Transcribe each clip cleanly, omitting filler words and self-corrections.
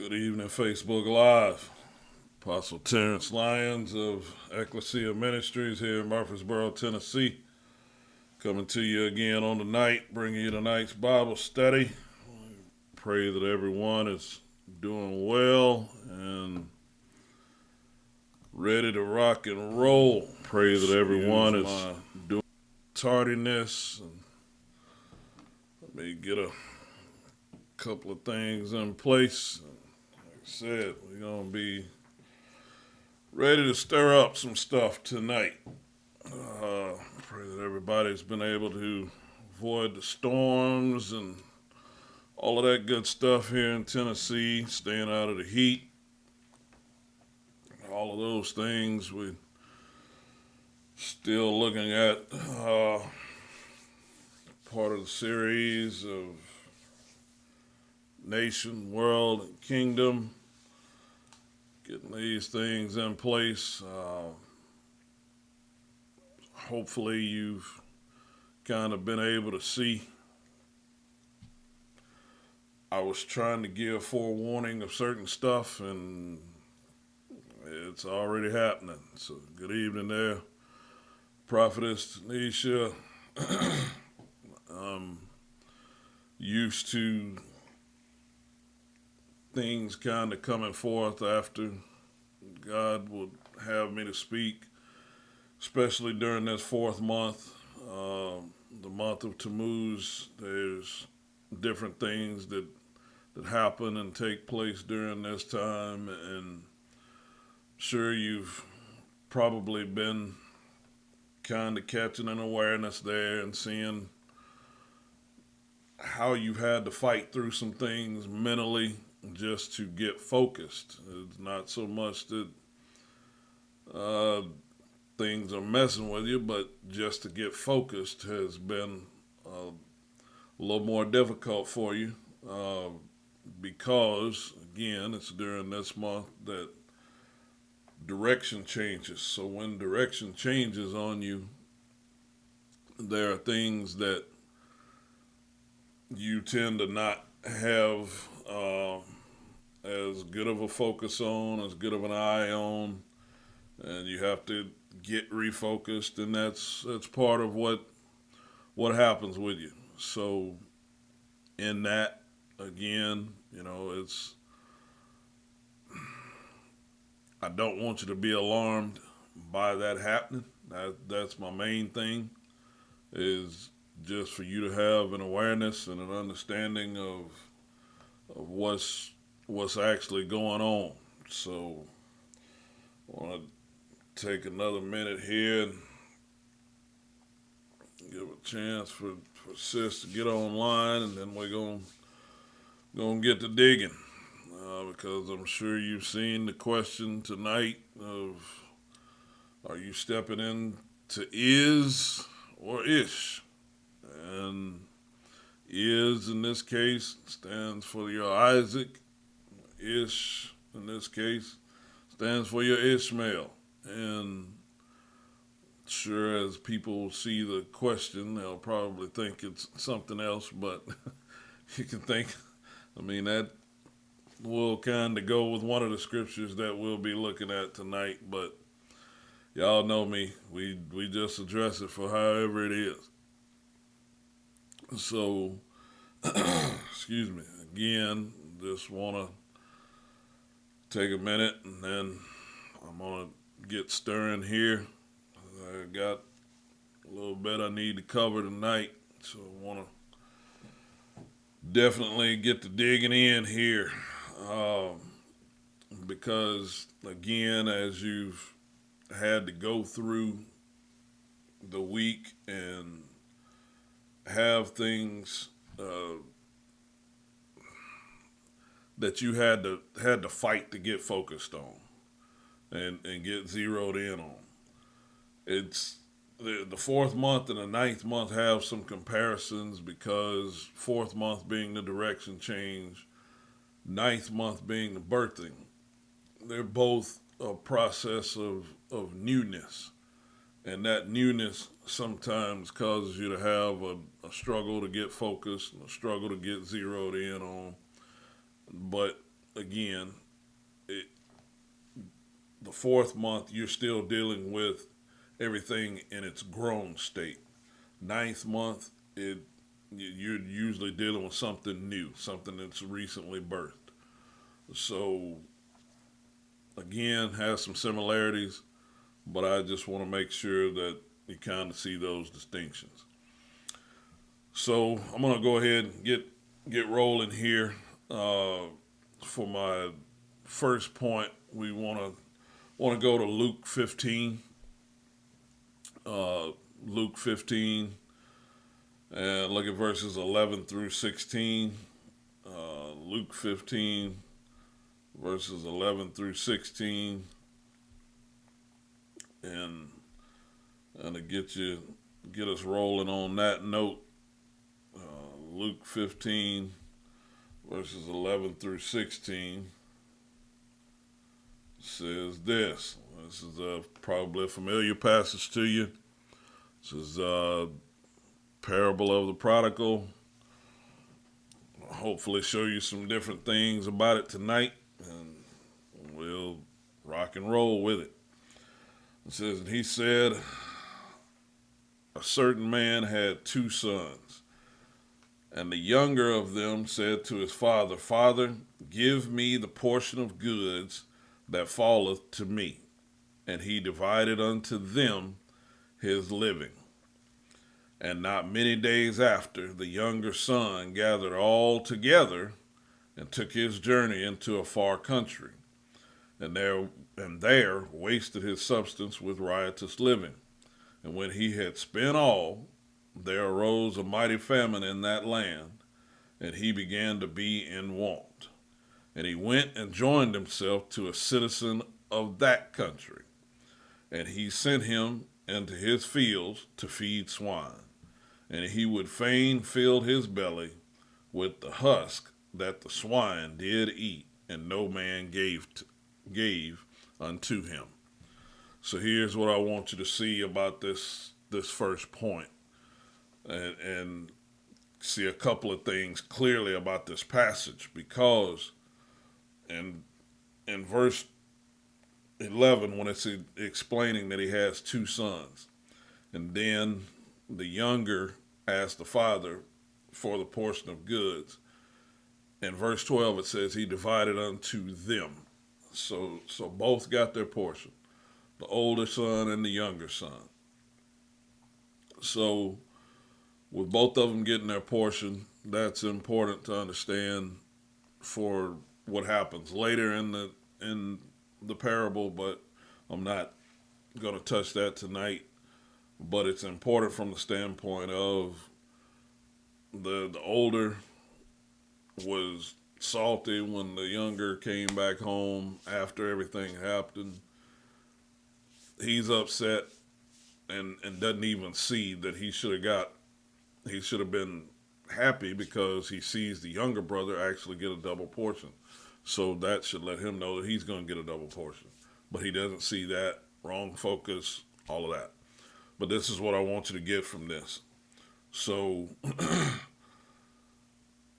Good evening, Facebook Live. Apostle Terrence Lyons of Ecclesia Ministries here in Murfreesboro, Tennessee. Coming to you again on the night, bringing you tonight's Bible study. Pray that everyone is doing well and ready to rock and roll. Pray that everyone is doing tardiness. And let me get a couple of things in place. Like I said, we're going to be ready to stir up some stuff tonight. Pray that everybody's been able to avoid the storms and all of that good stuff here in Tennessee, staying out of the heat. All of those things. We're still looking at part of the series of nation, world, and kingdom. Getting these things in place. Hopefully you've kind of been able to see. I was trying to give forewarning of certain stuff, and it's already happening. So good evening there, Prophetess Tanisha. I'm used to things kind of coming forth after God would have me to speak, especially during this fourth month, the month of Tammuz. There's different things that happen and take place during this time, and sure you've probably been kind of catching an awareness there and seeing how you've had to fight through some things mentally just to get focused. It's not so much that things are messing with you, but just to get focused has been a little more difficult for you because, again, it's during this month that direction changes. So when direction changes on you, there are things that you tend to not have as good of a focus on, as good of an eye on, and you have to get refocused, and that's part of what happens with you. So in that, again, I don't want you to be alarmed by that happening. That's my main thing, is just for you to have an awareness and an understanding of what's actually going on. So I want to take another minute here and give a chance for sis to get online, and then we're gonna get to digging, because I'm sure you've seen the question tonight of, are you stepping into is or ish? And is in this case stands for your Isaac. Ish in this case stands for your Ishmael. And sure, as people see the question, they'll probably think it's something else, but you can think, that will kind of go with one of the scriptures that we'll be looking at tonight, but y'all know me. We just address it for however it is. So, excuse me, again, just want to take a minute, and then I'm going to get stirring here. I got a little bit I need to cover tonight, so I want to definitely get to digging in here, because, again, as you've had to go through the week and have things that you had to fight to get focused on and get zeroed in on. It's the fourth month and the ninth month have some comparisons, because fourth month being the direction change, ninth month being the birthing. They're both a process of newness. And that newness sometimes causes you to have a struggle to get focused and a struggle to get zeroed in on. But again, it, the fourth month, you're still dealing with everything in its grown state. Ninth month, you're usually dealing with something new, something that's recently birthed. So again, has some similarities, but I just want to make sure that you kind of see those distinctions. So I'm gonna go ahead and get rolling here. For my first point, we want to go to Luke 15. Luke 15, and look at verses 11 through 16. Luke 15, verses 11 through 16, and to get us rolling on that note. Luke 15, verses 11 through 16 says this. This is probably a familiar passage to you. This is parable of the prodigal. I'll hopefully show you some different things about it tonight, and we'll rock and roll with it. It says, and he said, a certain man had two sons. And the younger of them said to his father, Father, give me the portion of goods that falleth to me. And he divided unto them his living. And not many days after, the younger son gathered all together and took his journey into a far country, and there wasted his substance with riotous living. And when he had spent all, there arose a mighty famine in that land, and he began to be in want. And he went and joined himself to a citizen of that country, and he sent him into his fields to feed swine. And he would fain fill his belly with the husk that the swine did eat, and no man gave unto him. So here's what I want you to see about this first point. And see a couple of things clearly about this passage, because in verse 11, when it's explaining that he has two sons, and then the younger asked the father for the portion of goods. In verse 12, it says he divided unto them. So both got their portion, the older son and the younger son. So with both of them getting their portion, that's important to understand for what happens later in the parable, but I'm not going to touch that tonight. But it's important from the standpoint of the older was salty when the younger came back home after everything happened. He's upset and doesn't even see that he should have been happy, because he sees the younger brother actually get a double portion. So that should let him know that he's going to get a double portion. But he doesn't see that. Wrong focus, all of that. But this is what I want you to get from this. So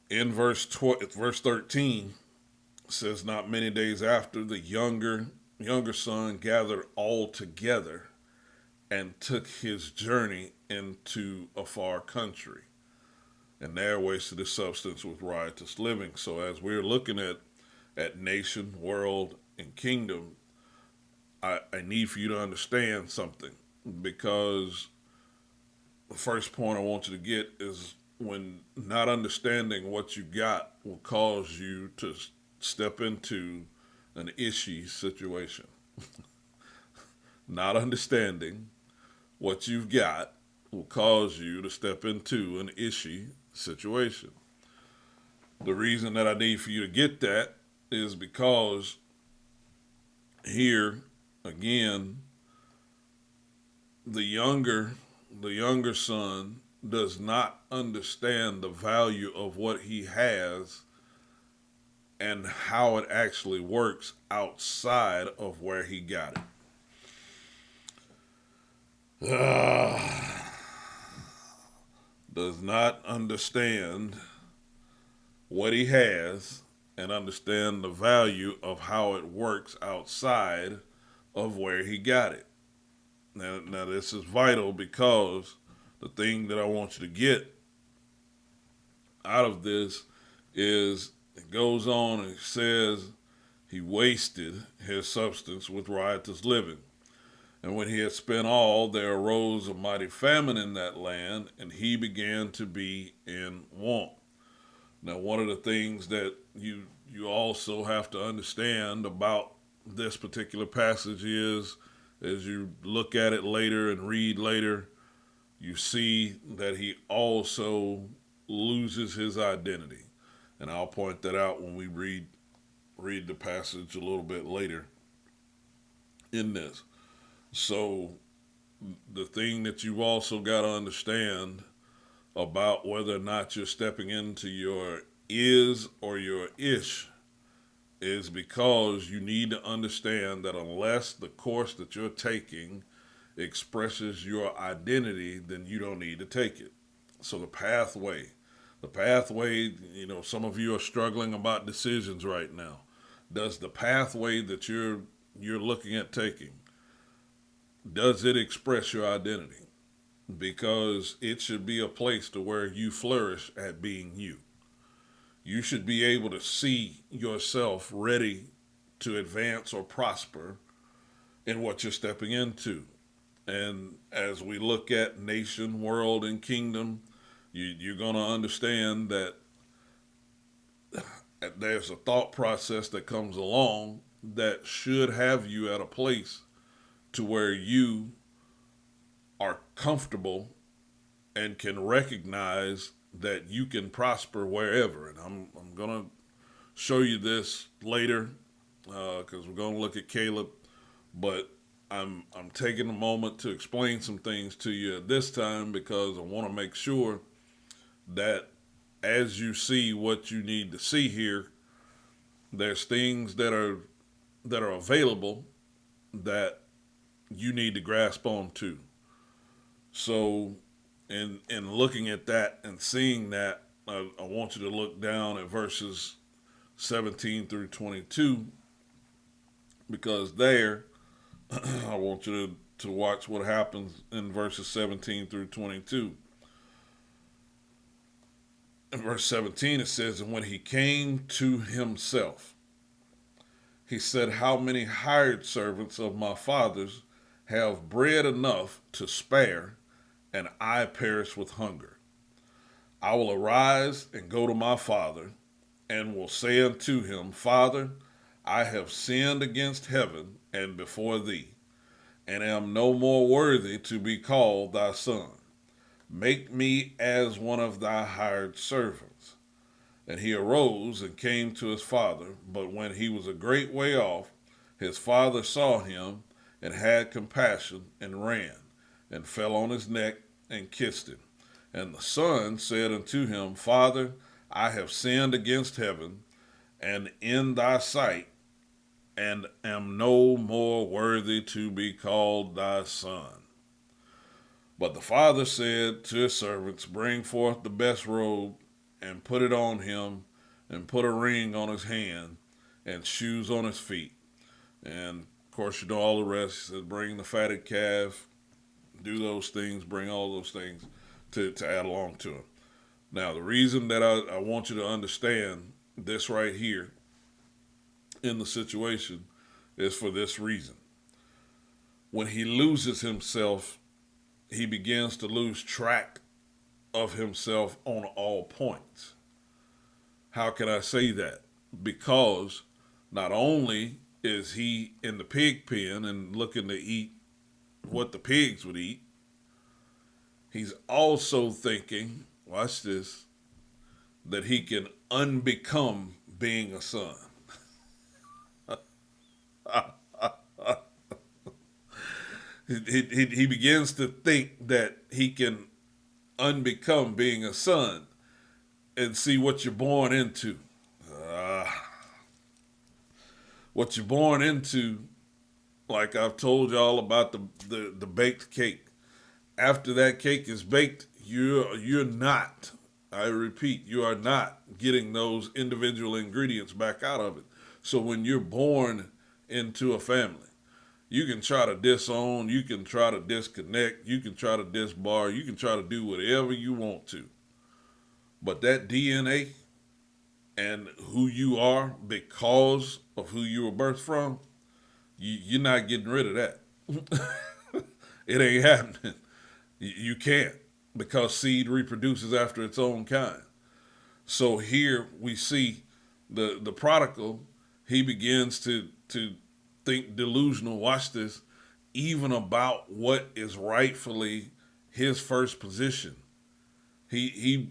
in verse 13, it says, not many days after, the younger son gathered all together and took his journey into a far country, and there wasted his substance with riotous living. So as we're looking at nation, world, and kingdom, I need for you to understand something, because the first point I want you to get is, when not understanding what you got will cause you to step into an ishy situation. Not understanding what you've got will cause you to step into an ishy situation. The reason that I need for you to get that is because here, again, the younger son does not understand the value of what he has and how it actually works outside of where he got it. Does not understand what he has and understand the value of how it works outside of where he got it. Now this is vital because the thing that I want you to get out of this is it goes on and it says he wasted his substance with riotous living. And when he had spent all, there arose a mighty famine in that land, and he began to be in want. Now, one of the things that you also have to understand about this particular passage is, as you look at it later and read later, you see that he also loses his identity. And I'll point that out when we read the passage a little bit later in this. So the thing that you've also got to understand about whether or not you're stepping into your is or your ish is because you need to understand that unless the course that you're taking expresses your identity, then you don't need to take it. So the pathway, some of you are struggling about decisions right now. Does the pathway that you're looking at taking, does it express your identity? Because it should be a place to where you flourish at being you. You should be able to see yourself ready to advance or prosper in what you're stepping into. And as we look at nation, world, and kingdom, you're going to understand that there's a thought process that comes along that should have you at a place to where you are comfortable and can recognize that you can prosper wherever. And I'm going to show you this later because we're going to look at Caleb, but I'm taking a moment to explain some things to you at this time because I want to make sure that as you see what you need to see here, there's things that are available that you need to grasp on to. So in looking at that and seeing that, I want you to look down at verses 17 through 22 because there I want you to watch what happens in verses 17 through 22. In verse 17 it says, and when he came to himself, he said, how many hired servants of my father's have bread enough to spare, and I perish with hunger? I will arise and go to my father, and will say unto him, Father, I have sinned against heaven and before thee, and am no more worthy to be called thy son. Make me as one of thy hired servants. And he arose and came to his father, but when he was a great way off, his father saw him and had compassion and ran and fell on his neck and kissed him. And the son said unto him, Father, I have sinned against heaven and in thy sight, and am no more worthy to be called thy son. But the father said to his servants, bring forth the best robe and put it on him, and put a ring on his hand and shoes on his feet. And of course, you know all the rest. He said, bring the fatted calf, do those things, bring all those things to add along to him. Now, the reason that I want you to understand this right here in the situation is for this reason. When he loses himself, he begins to lose track of himself on all points. How can I say that? Because not only is he in the pig pen and looking to eat what the pigs would eat, he's also thinking, watch this, that he can unbecome being a son. He begins to think that he can unbecome being a son and see what you're born into. What you're born into, like I've told y'all about the baked cake. After that cake is baked, you're not I repeat, you are not getting those individual ingredients back out of it. So when you're born into a family, you can try to disown, you can try to disconnect, you can try to disbar, you can try to do whatever you want to. But that DNA and who you are because of who you were birthed from, you're not getting rid of that. It ain't happening. You can't, because seed reproduces after its own kind. So here we see the prodigal, he begins to think delusional, watch this, even about what is rightfully his first position. He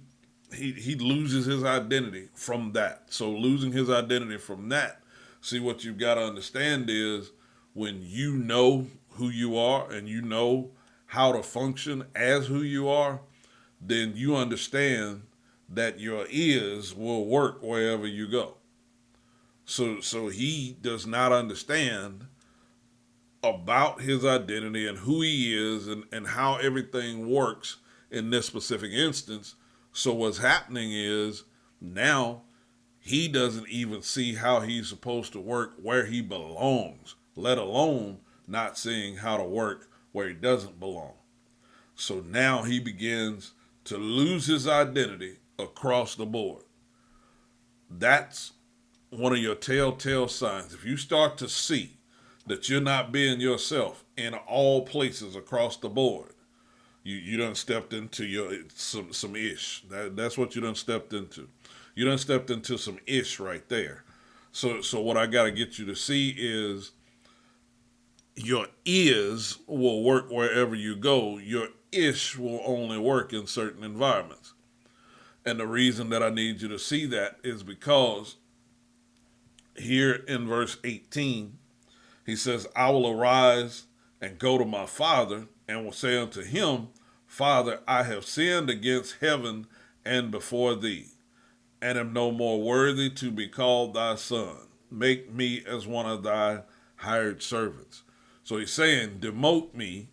loses his identity from that. So losing his identity from that, see, what you've got to understand is when you know who you are and you know how to function as who you are, then you understand that your ears will work wherever you go. So he does not understand about his identity and who he is and how everything works in this specific instance. So what's happening is now he doesn't even see how he's supposed to work where he belongs, let alone not seeing how to work where he doesn't belong. So now he begins to lose his identity across the board. That's one of your telltale signs. If you start to see that you're not being yourself in all places across the board, you done stepped into some ish. That's what you done stepped into. You done stepped into some ish right there. So what I got to get you to see is your ears will work wherever you go. Your ish will only work in certain environments. And the reason that I need you to see that is because here in verse 18, he says, I will arise and go to my father and will say unto him, Father, I have sinned against heaven and before thee, and am no more worthy to be called thy son. Make me as one of thy hired servants. So he's saying, demote me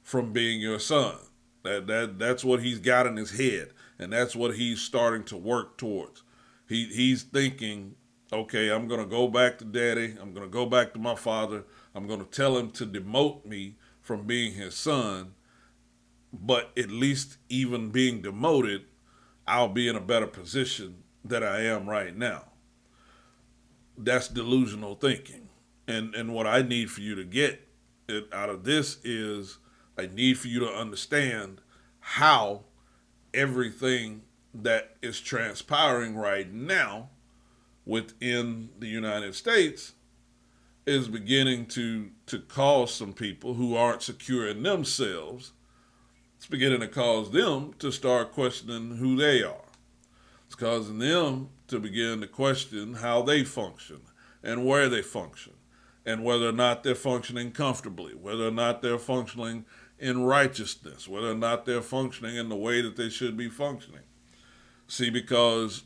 from being your son. That's what he's got in his head, and that's what he's starting to work towards. He's thinking, okay, I'm going to go back to daddy. I'm going to go back to my father. I'm going to tell him to demote me from being his son. But at least even being demoted, I'll be in a better position than I am right now. That's delusional thinking. And what I need for you to get out of this is I need for you to understand how everything that is transpiring right now within the United States is beginning to cause some people who aren't secure in themselves. It's beginning to cause them to start questioning who they are. It's causing them to begin to question how they function and where they function and whether or not they're functioning comfortably, whether or not they're functioning in righteousness, whether or not they're functioning in the way that they should be functioning. See, because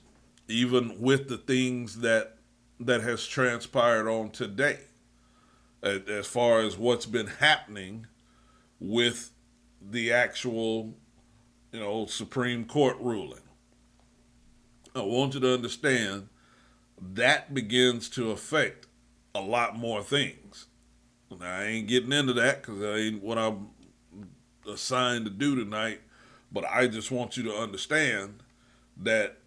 even with the things that has transpired on today, as far as what's been happening with the actual, Supreme Court ruling, I want you to understand that begins to affect a lot more things. Now, I ain't getting into that because that ain't what I'm assigned to do tonight, but I just want you to understand that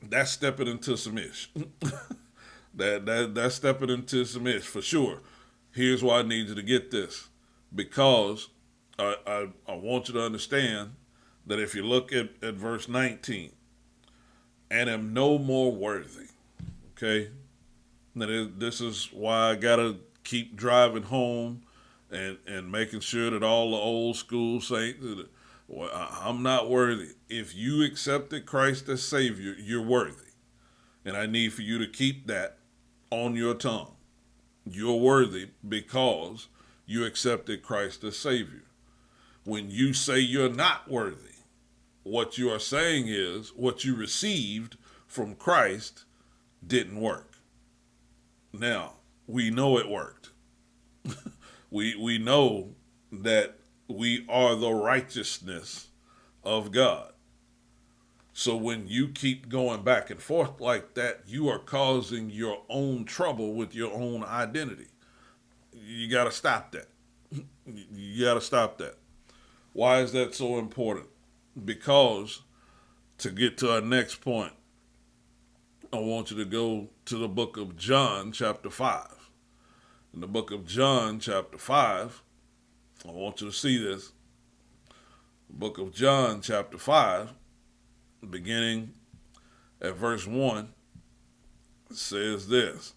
that's stepping into some ish. that's stepping into some ish for sure. Here's why I need you to get this, because I want you to understand that if you look at verse 19, and am no more worthy, okay? This is why I got to keep driving home and making sure that all the old school saints, well, I'm not worthy. If you accepted Christ as Savior, you're worthy. And I need for you to keep that on your tongue. You're worthy because you accepted Christ as Savior. When you say you're not worthy, what you are saying is what you received from Christ didn't work. Now, we know it worked. we know that we are the righteousness of God. So when you keep going back and forth like that, you are causing your own trouble with your own identity. You got to stop that. You got to stop that. Why is that so important? Because to get to our next point, I want you to go to the book of John, chapter 5. In the book of John, chapter 5, I want you to see this. The book of John, chapter 5, beginning at verse 1, says this.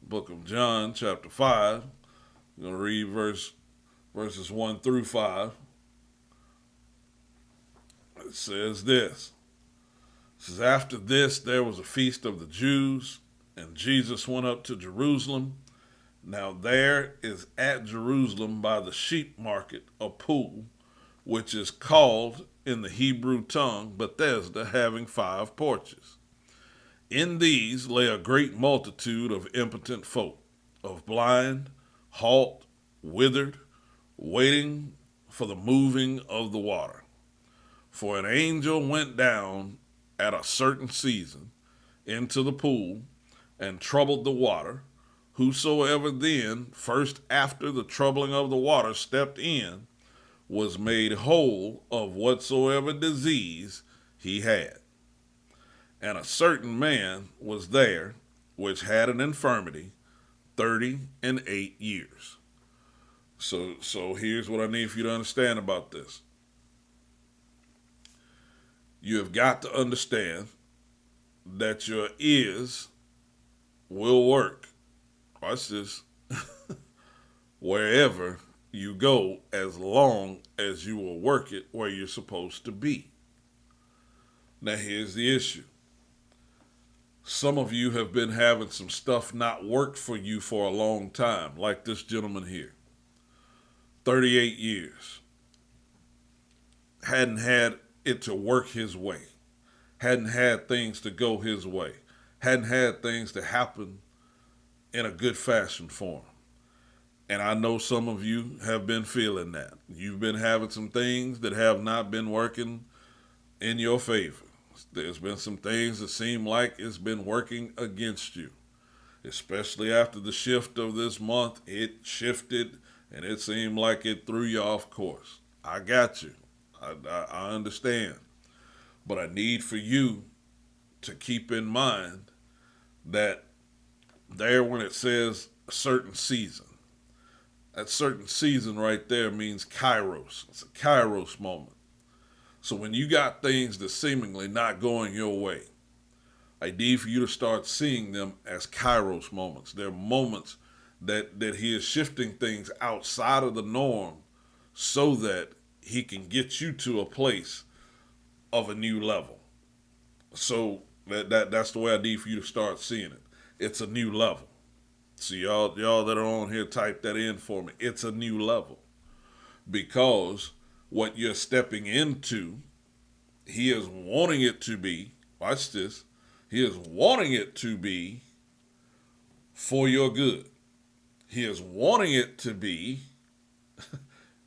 Book of John, chapter 5, I'm going to read verses 1 through 5. It says this. It says, after this, there was a feast of the Jews, and Jesus went up to Jerusalem. Now there is at Jerusalem by the sheep market a pool, which is called in the Hebrew tongue Bethesda, having 5 porches. In these lay a great multitude of impotent folk, of blind, halt, withered, waiting for the moving of the water. For an angel went down at a certain season into the pool and troubled the water. Whosoever then, first after the troubling of the water, stepped in, was made whole of whatsoever disease he had. And a certain man was there which had an infirmity 38 years. So here's what I need for you to understand about this. You have got to understand that your ears will work. Watch this. Wherever you go, as long as you will work it where you're supposed to be. Now here's the issue. Some of you have been having some stuff not work for you for a long time, like this gentleman here. 38 years. Hadn't had it to work his way. Hadn't had things to go his way. Hadn't had things to happen in a good fashion for him. And I know some of you have been feeling that. You've been having some things that have not been working in your favor. There's been some things that seem like it's been working against you. Especially after the shift of this month, it shifted and it seemed like it threw you off course. I got you. I understand. But I need for you to keep in mind that there when it says a certain season, that certain season right there means kairos. It's a kairos moment. So when you got things that seemingly not going your way, I need for you to start seeing them as kairos moments. They're moments that he is shifting things outside of the norm so that he can get you to a place of a new level. So that's the way I need for you to start seeing it. It's a new level. So y'all that are on here, type that in for me. It's a new level. Because what you're stepping into, he is wanting it to be, watch this, he is wanting it to be for your good. He is wanting it to be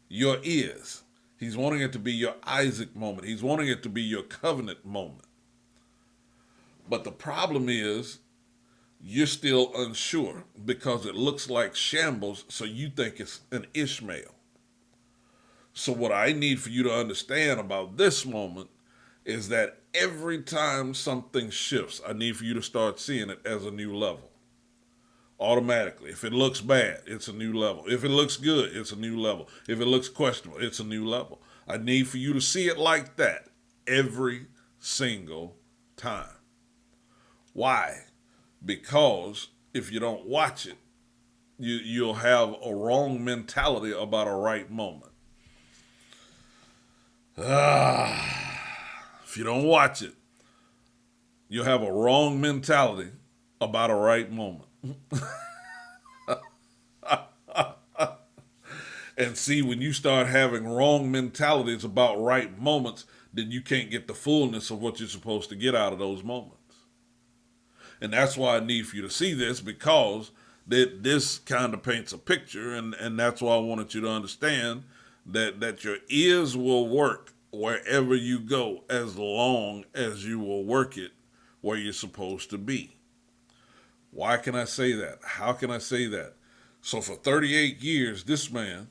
your ears. He's wanting it to be your Isaac moment. He's wanting it to be your covenant moment. But the problem is you're still unsure because it looks like shambles, so you think it's an Ishmael. So what I need for you to understand about this moment is that every time something shifts, I need for you to start seeing it as a new level. Automatically. If it looks bad, it's a new level. If it looks good, it's a new level. If it looks questionable, it's a new level. I need for you to see it like that every single time. Why? Because if you don't watch it, you'll have a wrong mentality about a right moment. If you don't watch it, you'll have a wrong mentality about a right moment. And see, when you start having wrong mentalities about right moments, then you can't get the fullness of what you're supposed to get out of those moments. And that's why I need for you to see this, because this kind of paints a picture, and that's why I wanted you to understand that your ears will work wherever you go as long as you will work it where you're supposed to be. Why can I say that? How can I say that? So for 38 years, this man,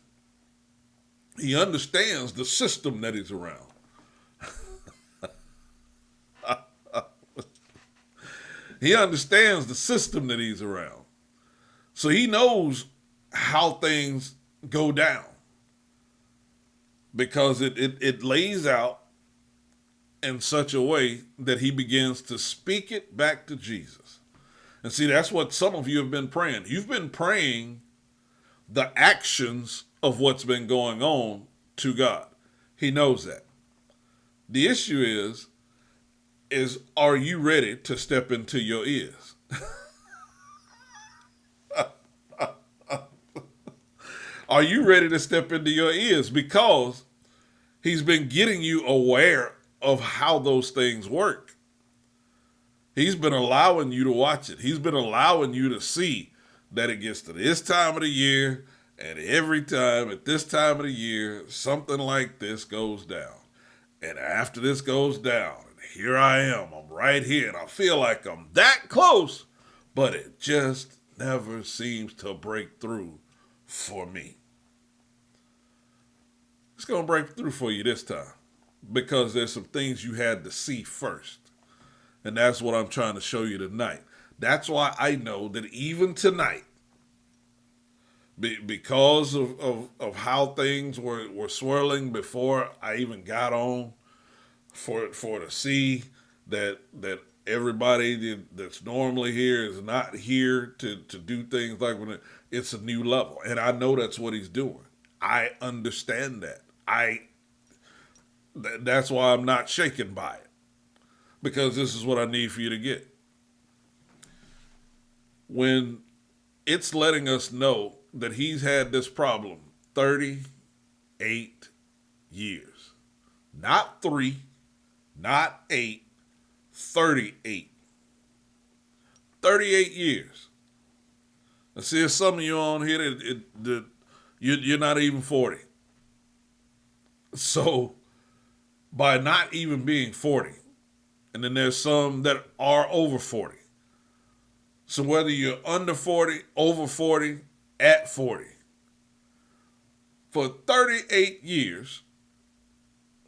he understands the system that he's around. He understands the system that he's around. So he knows how things go down because it lays out in such a way that he begins to speak it back to Jesus. And see, that's what some of you have been praying. You've been praying the actions of what's been going on to God. He knows that. The issue is are you ready to step into your ears? Are you ready to step into your ears? Because he's been getting you aware of how those things work. He's been allowing you to watch it. He's been allowing you to see that it gets to this time of the year, and every time at this time of the year, something like this goes down. And after this goes down, and here I am, I'm right here, and I feel like I'm that close, but it just never seems to break through for me. It's going to break through for you this time because there's some things you had to see first. And that's what I'm trying to show you tonight. That's why I know that even tonight, because of how things were swirling before I even got on, for to see that everybody that's normally here is not here to do things like when it's a new level. And I know that's what he's doing. I understand that. That's why I'm not shaken by it. Because this is what I need for you to get. When it's letting us know that he's had this problem 38 years. Not 3, not 8, 38. 38 years. I see there's some of you on here that you're not even 40. So, by not even being 40, and then there's some that are over 40. So whether you're under 40, over 40, at 40, for 38 years,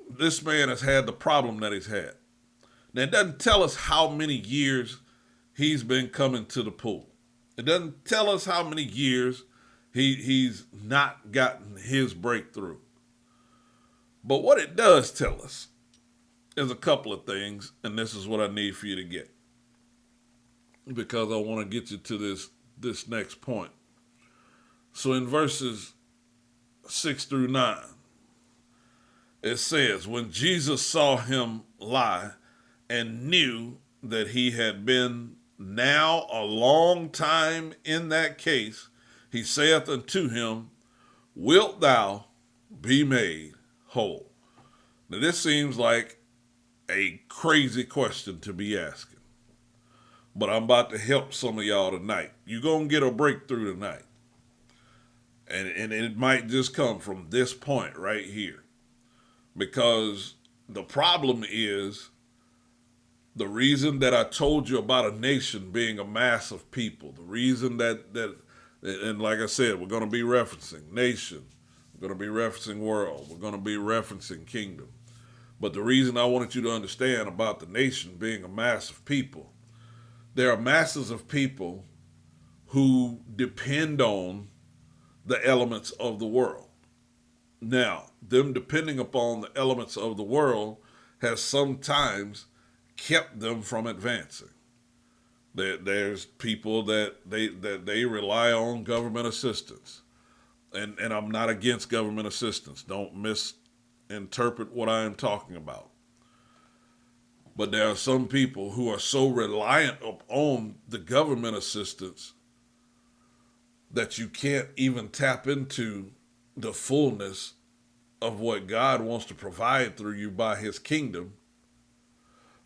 this man has had the problem that he's had. Now, it doesn't tell us how many years he's been coming to the pool. It doesn't tell us how many years he's not gotten his breakthrough. But what it does tell us is a couple of things, and this is what I need for you to get. Because I want to get you to this next point. So in verses 6 through 9, it says, when Jesus saw him lie and knew that he had been now a long time in that case, he saith unto him, wilt thou be made whole? Now this seems like a crazy question to be asking, but I'm about to help some of y'all tonight. You're going to get a breakthrough tonight. And it might just come from this point right here. Because the problem is the reason that I told you about a nation being a mass of people, the reason that and like I said, we're going to be referencing nation, we're going to be referencing world, we're going to be referencing kingdom. But the reason I wanted you to understand about the nation being a mass of people, there are masses of people who depend on the elements of the world. Now, them depending upon the elements of the world has sometimes kept them from advancing. There's people that they rely on government assistance. And I'm not against government assistance. Don't misinterpret what I am talking about. But there are some people who are so reliant upon the government assistance that you can't even tap into the fullness of what God wants to provide through you by his kingdom,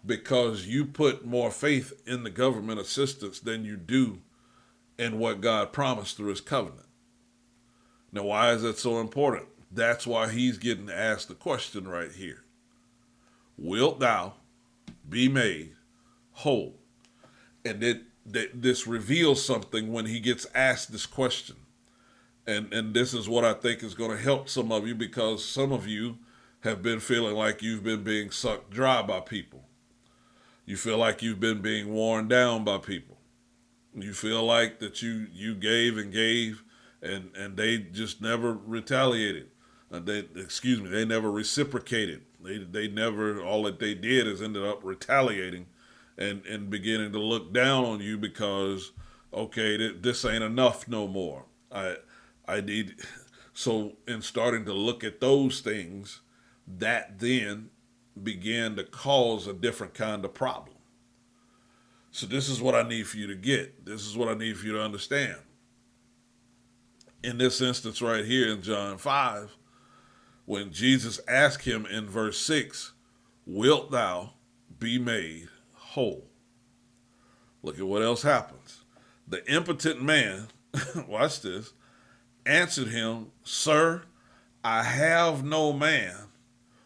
because you put more faith in the government assistance than you do in what God promised through his covenant. Now, why is that so important? That's why he's getting asked the question right here. wilt thou be made whole? And this reveals something when he gets asked this question. And this is what I think is going to help some of you, because some of you have been feeling like you've been being sucked dry by people. You feel like you've been being worn down by people. You feel like that you gave and gave, and they just never retaliated. They never reciprocated. They never, all that they did is ended up retaliating and beginning to look down on you because, okay, this ain't enough no more. I need, so in starting to look at those things, that then began to cause a different kind of problem. So this is what I need for you to get. This is what I need for you to understand. In this instance right here in John 5, when Jesus asked him in verse 6, wilt thou be made whole? Look at what else happens. The impotent man, watch this, answered him, Sir, I have no man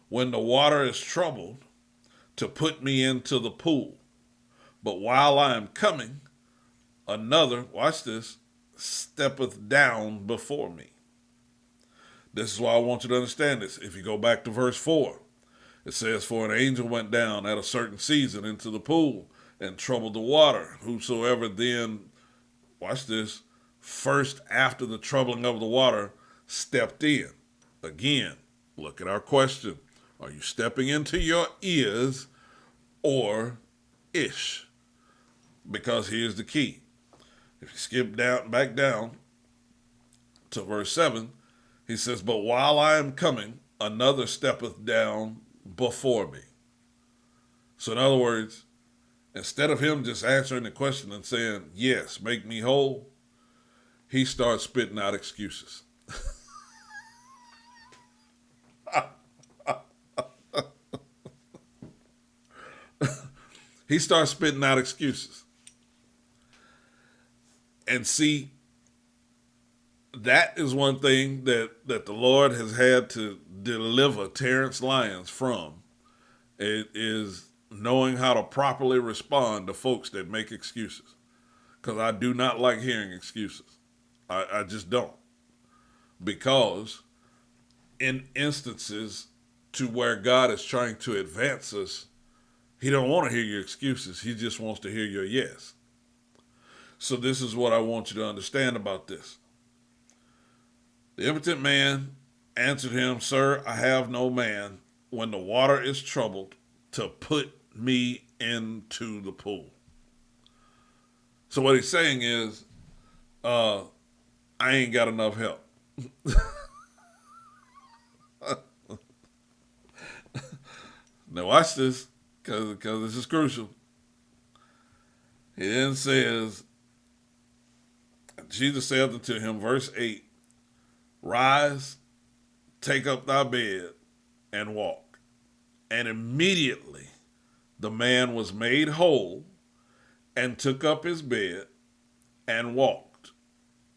when the water is troubled to put me into the pool. But while I am coming, another, watch this, steppeth down before me. This is why I want you to understand this. If you go back to verse 4, it says, For an angel went down at a certain season into the pool and troubled the water. Whosoever then, watch this, first after the troubling of the water stepped in. Again, look at our question. Are you stepping into your is or ish? Because here's the key. If you skip back down to verse 7, he says, But while I am coming, another steppeth down before me. So in other words, instead of him just answering the question and saying, yes, make me whole, he starts spitting out excuses. He starts spitting out excuses. And see, that is one thing that the Lord has had to deliver Terrence Lyons from. It is knowing how to properly respond to folks that make excuses. Because I do not like hearing excuses. I just don't. Because in instances to where God is trying to advance us, he don't want to hear your excuses. He just wants to hear your yes. So this is what I want you to understand about this. The impotent man answered him, Sir, I have no man when the water is troubled to put me into the pool. So what he's saying is, I ain't got enough help. Now watch this, because this is crucial. He then says, Jesus said unto him, verse 8, Rise, take up thy bed, and walk. And immediately the man was made whole, and took up his bed, and walked.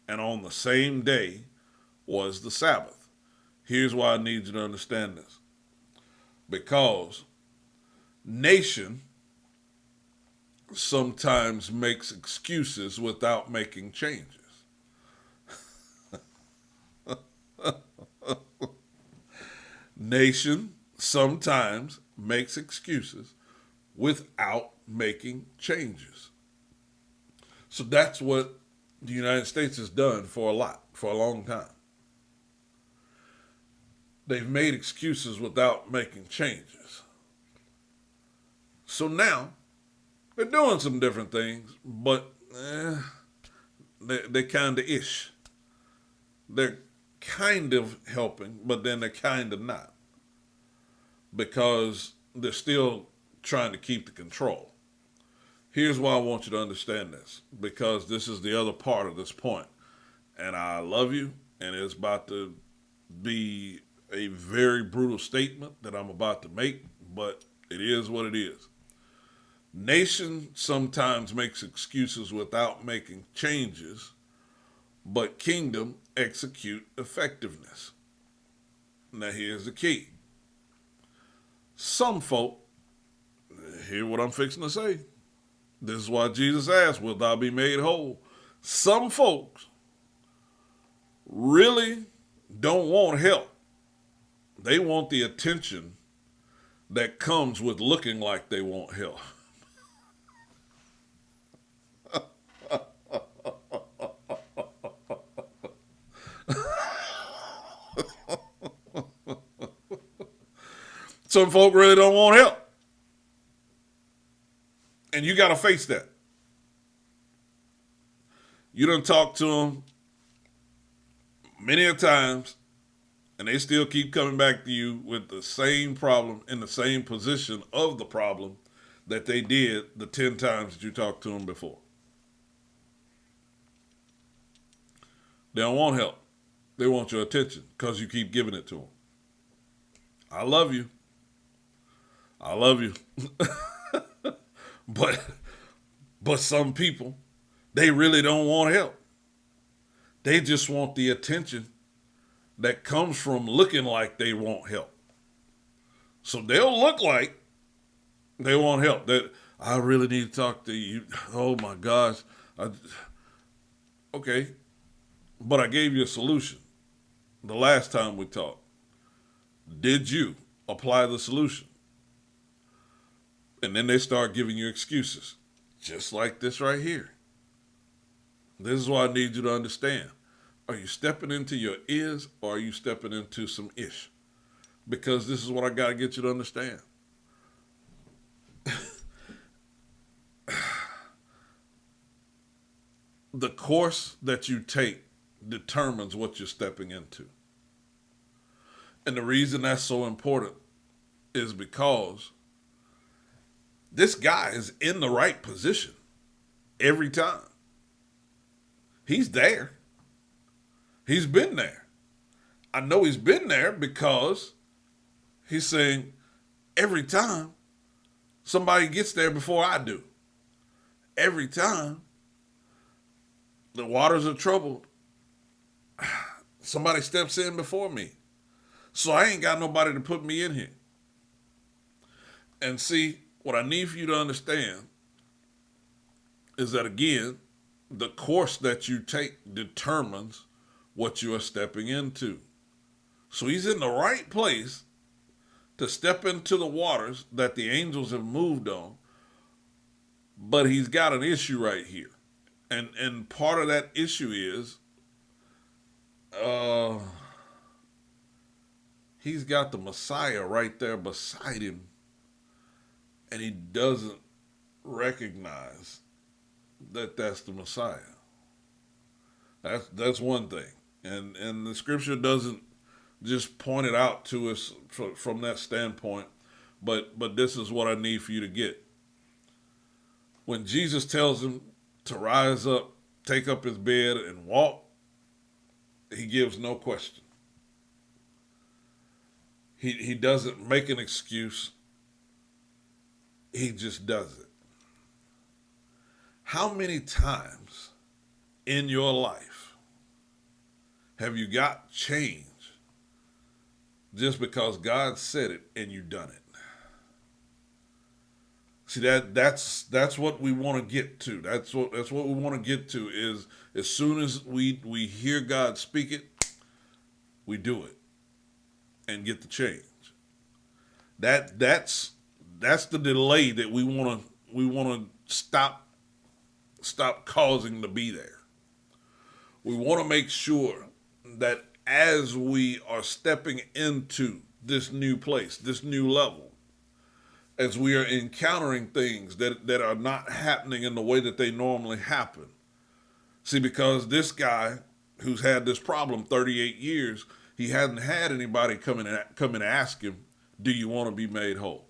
And on the same day was the Sabbath. Here's why I need you to understand this. Because nation sometimes makes excuses without making changes. Nation sometimes makes excuses without making changes. So that's what the United States has done for a long time. They've made excuses without making changes. So now they're doing some different things, but they're kind of ish. They're kind of helping, but then they're kind of not. Because they're still trying to keep the control. Here's why I want you to understand this. Because this is the other part of this point. And I love you, and it's about to be a very brutal statement that I'm about to make, but it is what it is. Nation sometimes makes excuses without making changes, but kingdom execute effectiveness. Now here's the key. Some folk Hear what I'm fixing to say. This is why Jesus asked, will thou be made whole? Some folks really don't want help. They want the attention that comes with looking like they want help. Some folk really don't want help. And you got to face that. You done talk to them many a times, and they still keep coming back to you with the same problem in the same position of the problem that they did the 10 times that you talked to them before. They don't want help. They want your attention because you keep giving it to them. I love you. I love you. But some people, they really don't want help. They just want the attention that comes from looking like they want help. So they'll look like they want help. That I really need to talk to you. Oh my gosh. Okay. But I gave you a solution the last time we talked. Did you apply the solution? And then they start giving you excuses, just like this right here. This is what I need you to understand. Are you stepping into your is, or are you stepping into some ish? Because this is what I got to get you to understand. The course that you take determines what you're stepping into. And the reason that's so important is because this guy is in the right position every time. He's there. He's been there. I know he's been there because he's saying every time somebody gets there before I do. Every time the waters are troubled, somebody steps in before me. So I ain't got nobody to put me in here. And see, what I need for you to understand is that, again, the course that you take determines what you are stepping into. So he's in the right place to step into the waters that the angels have moved on, but he's got an issue right here. And part of that issue is he's got the Messiah right there beside him, and he doesn't recognize that that's the Messiah. That's one thing. And the scripture doesn't just point it out to us from that standpoint, but this is what I need for you to get. When Jesus tells him to rise up, take up his bed, and walk, he gives no question. He doesn't make an excuse. He just does it. How many times in your life have you got change just because God said it and you done it? See, that's what we want to get to. That's what we want to get to is as soon as we hear God speak it, we do it and get the change. That's the delay that we want to stop causing to be there. We want to make sure that as we are stepping into this new place, this new level, as we are encountering things that are not happening in the way that they normally happen. See, because this guy who's had this problem 38 years, he hadn't had anybody come and ask him, do you want to be made whole?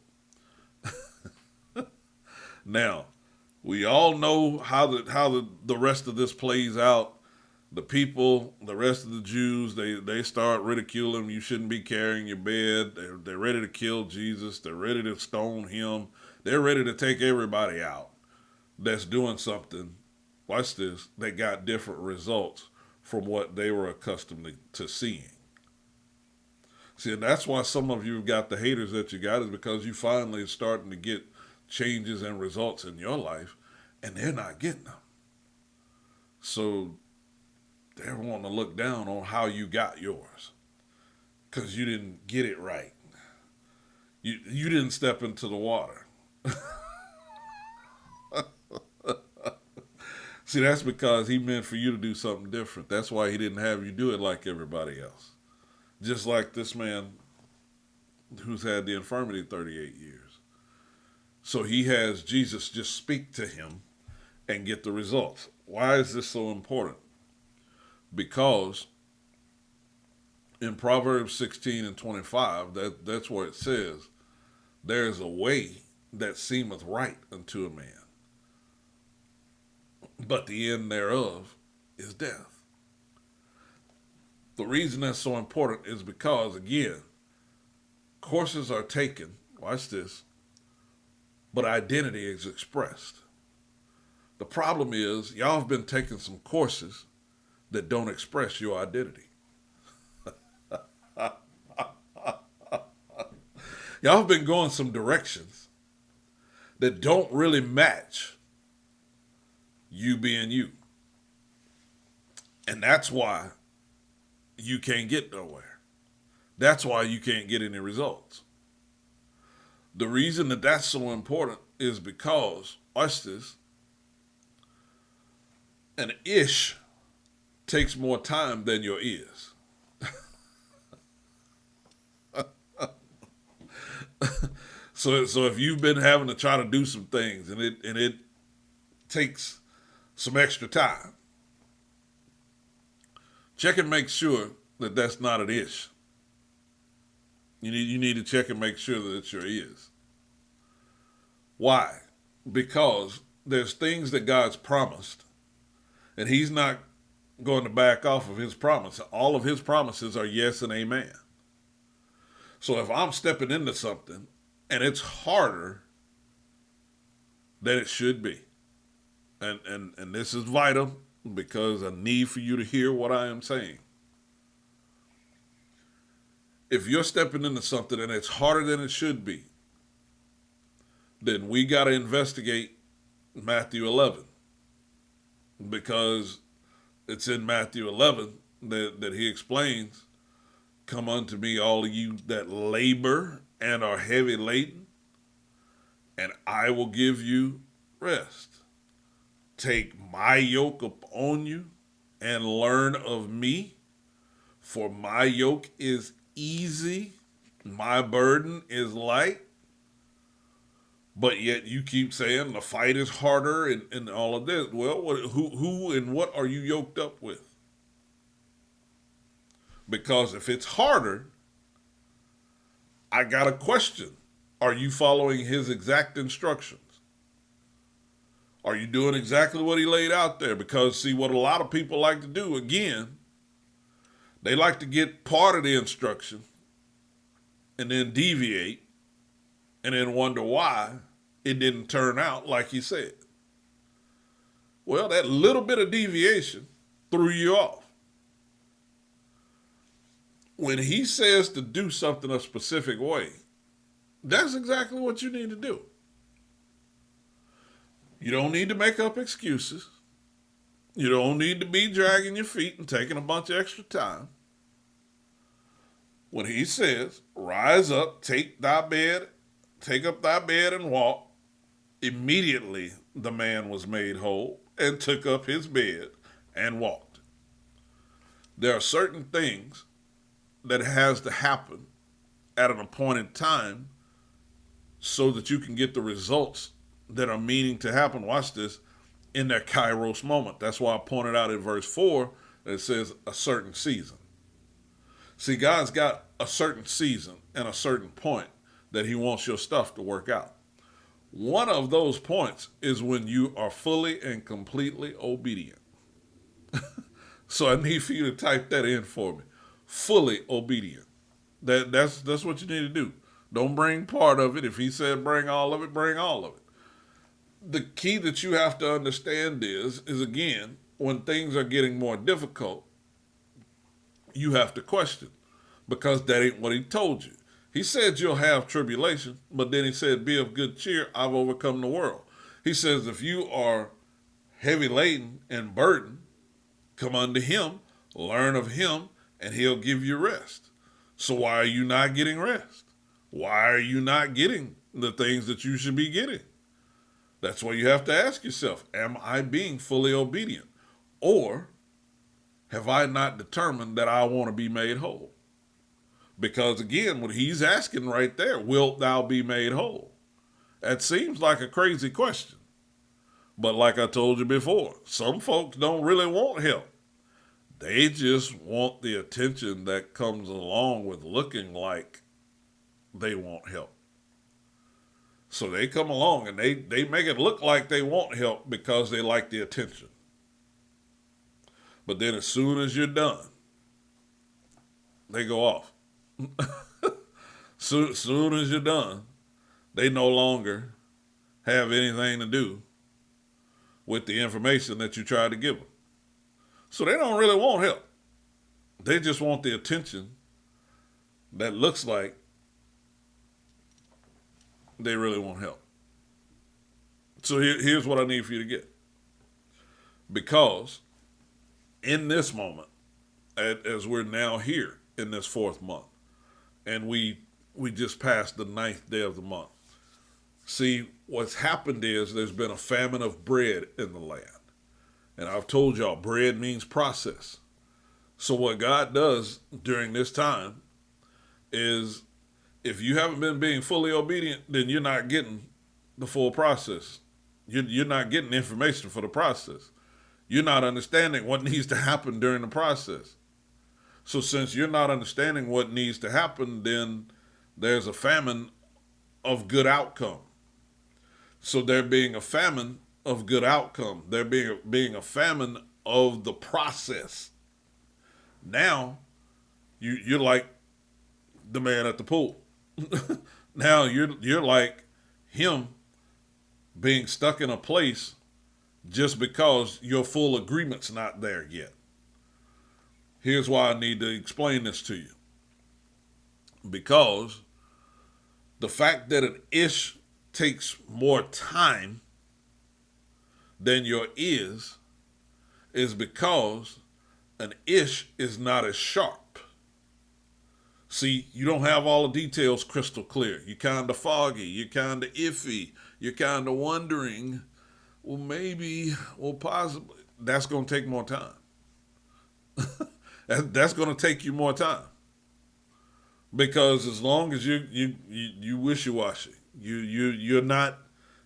Now, we all know how the rest of this plays out. The people, the rest of the Jews, they start ridiculing. You shouldn't be carrying your bed. They're ready to kill Jesus. They're ready to stone him. They're ready to take everybody out that's doing something, watch this, that got different results from what they were accustomed to seeing. See, and that's why some of you got the haters that you got, is because you finally starting to get changes and results in your life, and they're not getting them. So they're wanting to look down on how you got yours because you didn't get it right. You didn't step into the water. See, that's because he meant for you to do something different. That's why he didn't have you do it like everybody else. Just like this man who's had the infirmity 38 years. So he has Jesus just speak to him and get the results. Why is this so important? Because in Proverbs 16 and 25, that's where it says, there is a way that seemeth right unto a man, but the end thereof is death. The reason that's so important is because, again, courses are taken, watch this, but identity is expressed. The problem is, y'all have been taking some courses that don't express your identity. Y'all have been going some directions that don't really match you being you. And that's why you can't get nowhere. That's why you can't get any results. The reason that that's so important is because, watch this, an ish takes more time than your is. So if you've been having to try to do some things and it takes some extra time, check and make sure that that's not an ish. You need to check and make sure that it's your is. Why? Because there's things that God's promised, and he's not going to back off of his promise. All of his promises are yes and amen. So if I'm stepping into something and it's harder than it should be, and this is vital because I need for you to hear what I am saying. If you're stepping into something and it's harder than it should be, then we got to investigate Matthew 11, because it's in Matthew 11 that he explains, come unto me, all of you that labor and are heavy laden, and I will give you rest. Take my yoke upon you and learn of me, for my yoke is easy, my burden is light. But yet you keep saying the fight is harder and all of this. Well, who and what are you yoked up with? Because if it's harder, I got a question. Are you following his exact instructions? Are you doing exactly what he laid out there? Because, see, what a lot of people like to do, again, they like to get part of the instruction and then deviate and then wonder why it didn't turn out like he said. Well, that little bit of deviation threw you off. When he says to do something a specific way, that's exactly what you need to do. You don't need to make up excuses. You don't need to be dragging your feet and taking a bunch of extra time. When he says, rise up, take up thy bed and walk, immediately the man was made whole and took up his bed and walked. There are certain things that has to happen at an appointed time so that you can get the results that are meaning to happen. Watch this, in their kairos moment. That's why I pointed out in verse 4 that it says a certain season. See, God's got a certain season and a certain point that he wants your stuff to work out. One of those points is when you are fully and completely obedient. So I need for you to type that in for me. Fully obedient. That's what you need to do. Don't bring part of it. If he said bring all of it, bring all of it. The key that you have to understand is again, when things are getting more difficult, you have to question, because that ain't what he told you. He said you'll have tribulation, but then he said, be of good cheer, I've overcome the world. He says, if you are heavy laden and burdened, come unto him, learn of him, and he'll give you rest. So why are you not getting rest? Why are you not getting the things that you should be getting? That's why you have to ask yourself, am I being fully obedient? Or have I not determined that I want to be made whole? Because again, what he's asking right there, wilt thou be made whole? That seems like a crazy question. But like I told you before, some folks don't really want help. They just want the attention that comes along with looking like they want help. So they come along and they make it look like they want help because they like the attention. But then as soon as you're done, they go off. Soon as you're done, they no longer have anything to do with the information that you tried to give them. So they don't really want help. They just want the attention that looks like they really want help. So here's what I need for you to get. Because in this moment, as we're now here in this 4th month, and we just passed the 9th day of the month. See, what's happened is there's been a famine of bread in the land. And I've told y'all, bread means process. So what God does during this time is, if you haven't been being fully obedient, then you're not getting the full process. You're not getting information for the process. You're not understanding what needs to happen during the process. So since you're not understanding what needs to happen, then there's a famine of good outcome. So there being a famine of good outcome, there being a famine of the process. Now, you're like the man at the pool. Now you're like him being stuck in a place just because your full agreement's not there yet. Here's why I need to explain this to you. Because the fact that an ish takes more time than your is because an ish is not as sharp. See, you don't have all the details crystal clear. You're kind of foggy. You're kind of iffy. You're kind of wondering, well, maybe, well, possibly. That's going to take more time. That's going to take you more time. Because as long as you wishy-washy, you're not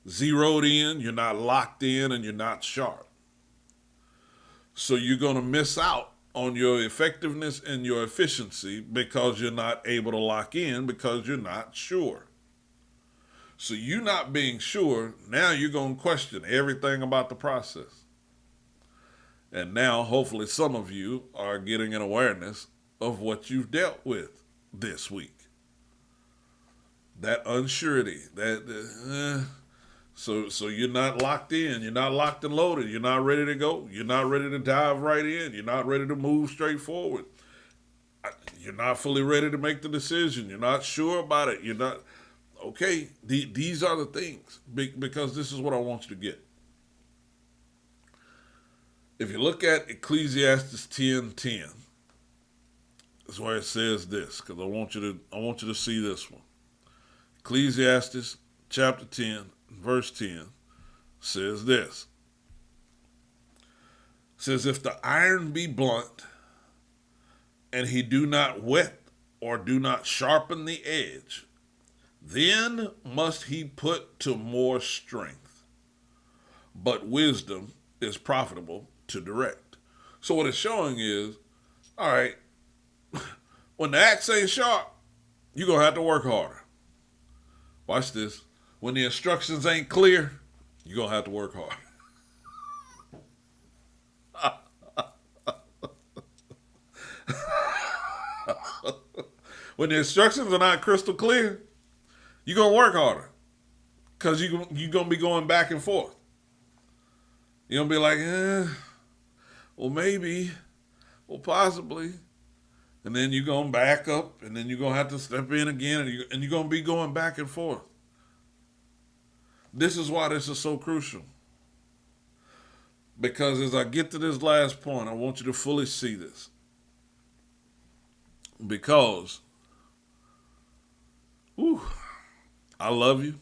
zeroed in, you're not locked in, and you're not sharp. So you're going to miss out on your effectiveness and your efficiency because you're not able to lock in, because you're not sure. So you not being sure, now you're going to question everything about the process. And now, hopefully, some of you are getting an awareness of what you've dealt with this week. That unsurety, so you're not locked in, you're not locked and loaded, you're not ready to go, you're not ready to dive right in, you're not ready to move straight forward. You're not fully ready to make the decision, you're not sure about it, you're not, okay, these are the things, because this is what I want you to get. If you look at Ecclesiastes 10:10, that's where it says this, because I want you to see this one. Ecclesiastes chapter 10, verse 10 says this. It says, if the iron be blunt, and he do not whet or do not sharpen the edge, then must he put to more strength. But wisdom is profitable to direct. So what it's showing is, all right, when the axe ain't sharp, you're going to have to work harder. Watch this. When the instructions ain't clear, you're going to have to work hard. When the instructions are not crystal clear, you're going to work harder because you're going to be going back and forth. You're going to be like, well, maybe, well, possibly. And then you're going to back up, and then you're going to have to step in again, and you're going to be going back and forth. This is why this is so crucial. Because as I get to this last point, I want you to fully see this. Because, I love you,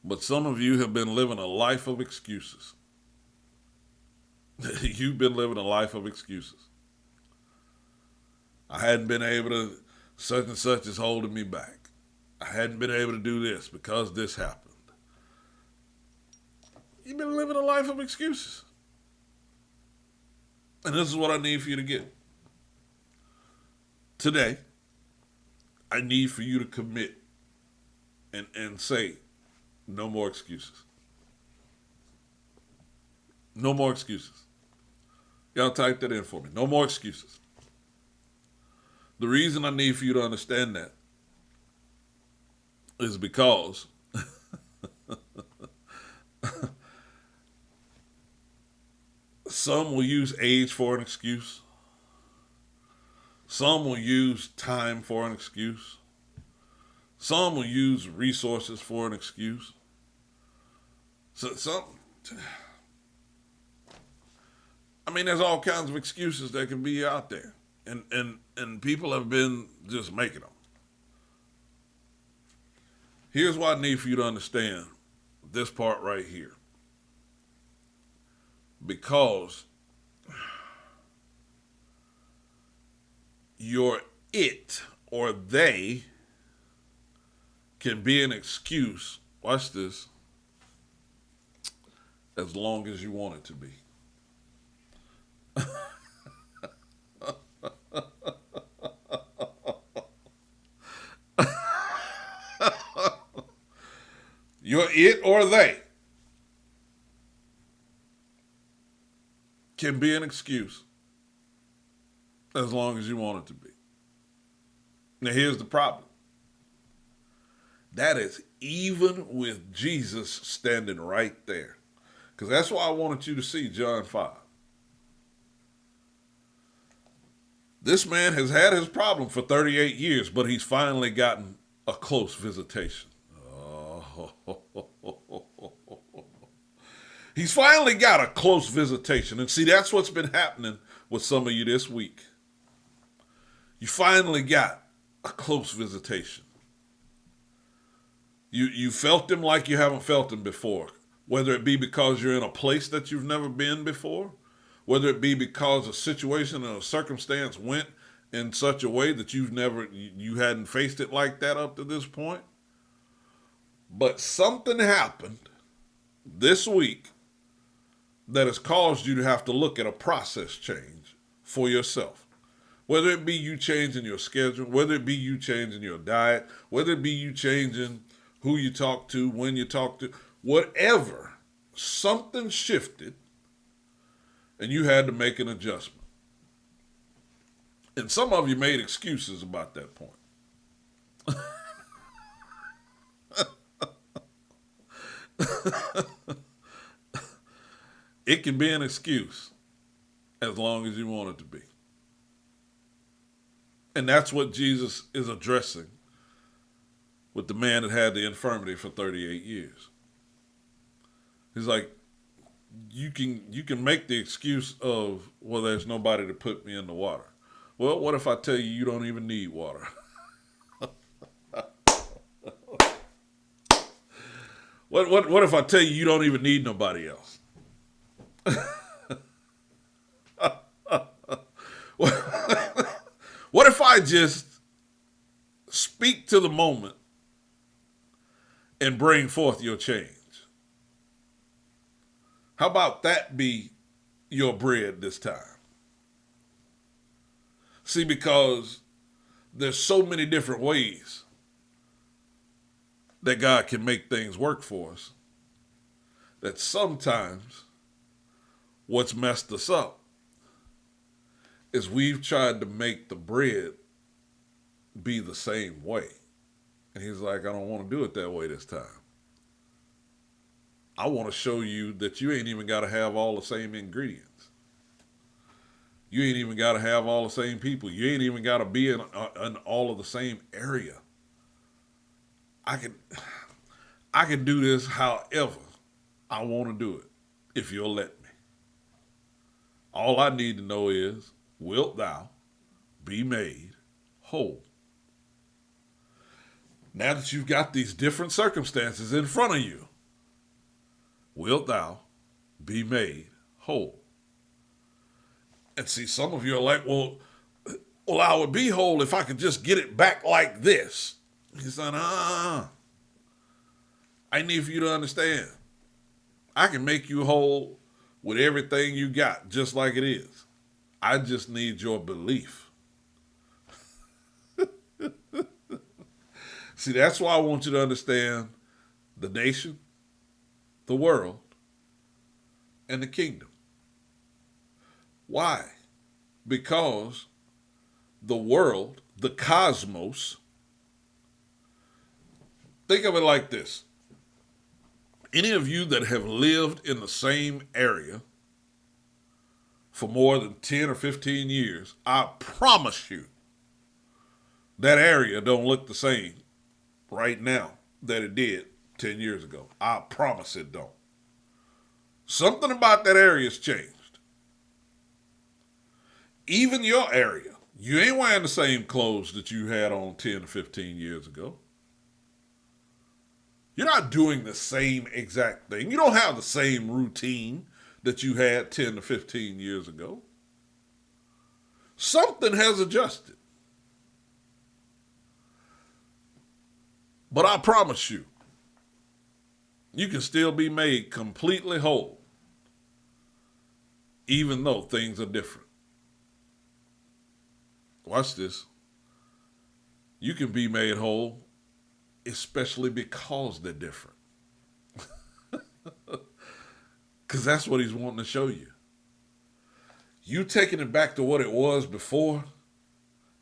but some of you have been living a life of excuses. You've been living a life of excuses. I hadn't been able to, such and such is holding me back. I hadn't been able to do this because this happened. You've been living a life of excuses. And this is what I need for you to get. Today, I need for you to commit and say, no more excuses. No more excuses. Y'all type that in for me. No more excuses. The reason I need for you to understand that is because some will use age for an excuse. Some will use time for an excuse. Some will use resources for an excuse. There's all kinds of excuses that can be out there. And people have been just making them. Here's what I need for you to understand this part right here. Because your it or they can be an excuse, watch this, as long as you want it to be. Your it or they can be an excuse as long as you want it to be. Now here's the problem. That is even with Jesus standing right there. Because that's why I wanted you to see John 5. This man has had his problem for 38 years, but he's finally gotten a close visitation. He's finally got a close visitation. And see, that's what's been happening with some of you this week. You finally got a close visitation. You felt him like you haven't felt him before. Whether it be because you're in a place that you've never been before, whether it be because a situation or a circumstance went in such a way that you hadn't faced it like that up to this point. But something happened this week that has caused you to have to look at a process change for yourself. Whether it be you changing your schedule, whether it be you changing your diet, whether it be you changing who you talk to, when you talk to, whatever, something shifted and you had to make an adjustment. And some of you made excuses about that point. It can be an excuse as long as you want it to be. And that's what Jesus is addressing with the man that had the infirmity for 38 years. He's like, you can make the excuse of, well, there's nobody to put me in the water. Well, what if I tell you you don't even need water? What if I tell you you don't even need nobody else? What if I just speak to the moment and bring forth your change? How about that be your bread this time? See, because there's so many different ways that God can make things work for us that sometimes what's messed us up is we've tried to make the bread be the same way. And he's like, I don't want to do it that way this time. I want to show you that you ain't even got to have all the same ingredients. You ain't even got to have all the same people. You ain't even got to be in all of the same area. I can do this however I want to do it, if you'll let me. All I need to know is, wilt thou be made whole? Now that you've got these different circumstances in front of you, wilt thou be made whole? And see, some of you are like, well, I would be whole if I could just get it back like this. He said, I need for you to understand. I can make you whole with everything you got, just like it is. I just need your belief. See, that's why I want you to understand the nation, the world, and the kingdom. Why? Because the world, the cosmos, think of it like this. Any of you that have lived in the same area for more than 10 or 15 years, I promise you that area don't look the same right now that it did 10 years ago. I promise it don't. Something about that area has changed. Even your area. You ain't wearing the same clothes that you had on 10 or 15 years ago. You're not doing the same exact thing. You don't have the same routine that you had 10 to 15 years ago. Something has adjusted. But I promise you, you can still be made completely whole, even though things are different. Watch this. You can be made whole, especially because they're different. Because that's what he's wanting to show you. You taking it back to what it was before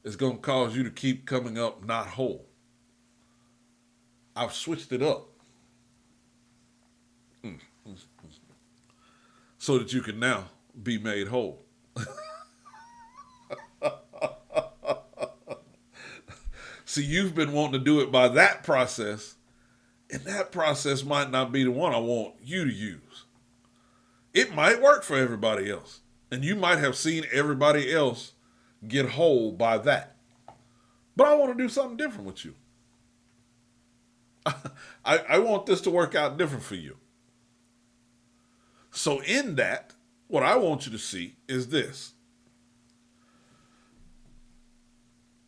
is going to cause you to keep coming up not whole. I've switched it up so that you can now be made whole. See, you've been wanting to do it by that process, and that process might not be the one I want you to use. It might work for everybody else, and you might have seen everybody else get whole by that. But I want to do something different with you. I want this to work out different for you. So in that, what I want you to see is this.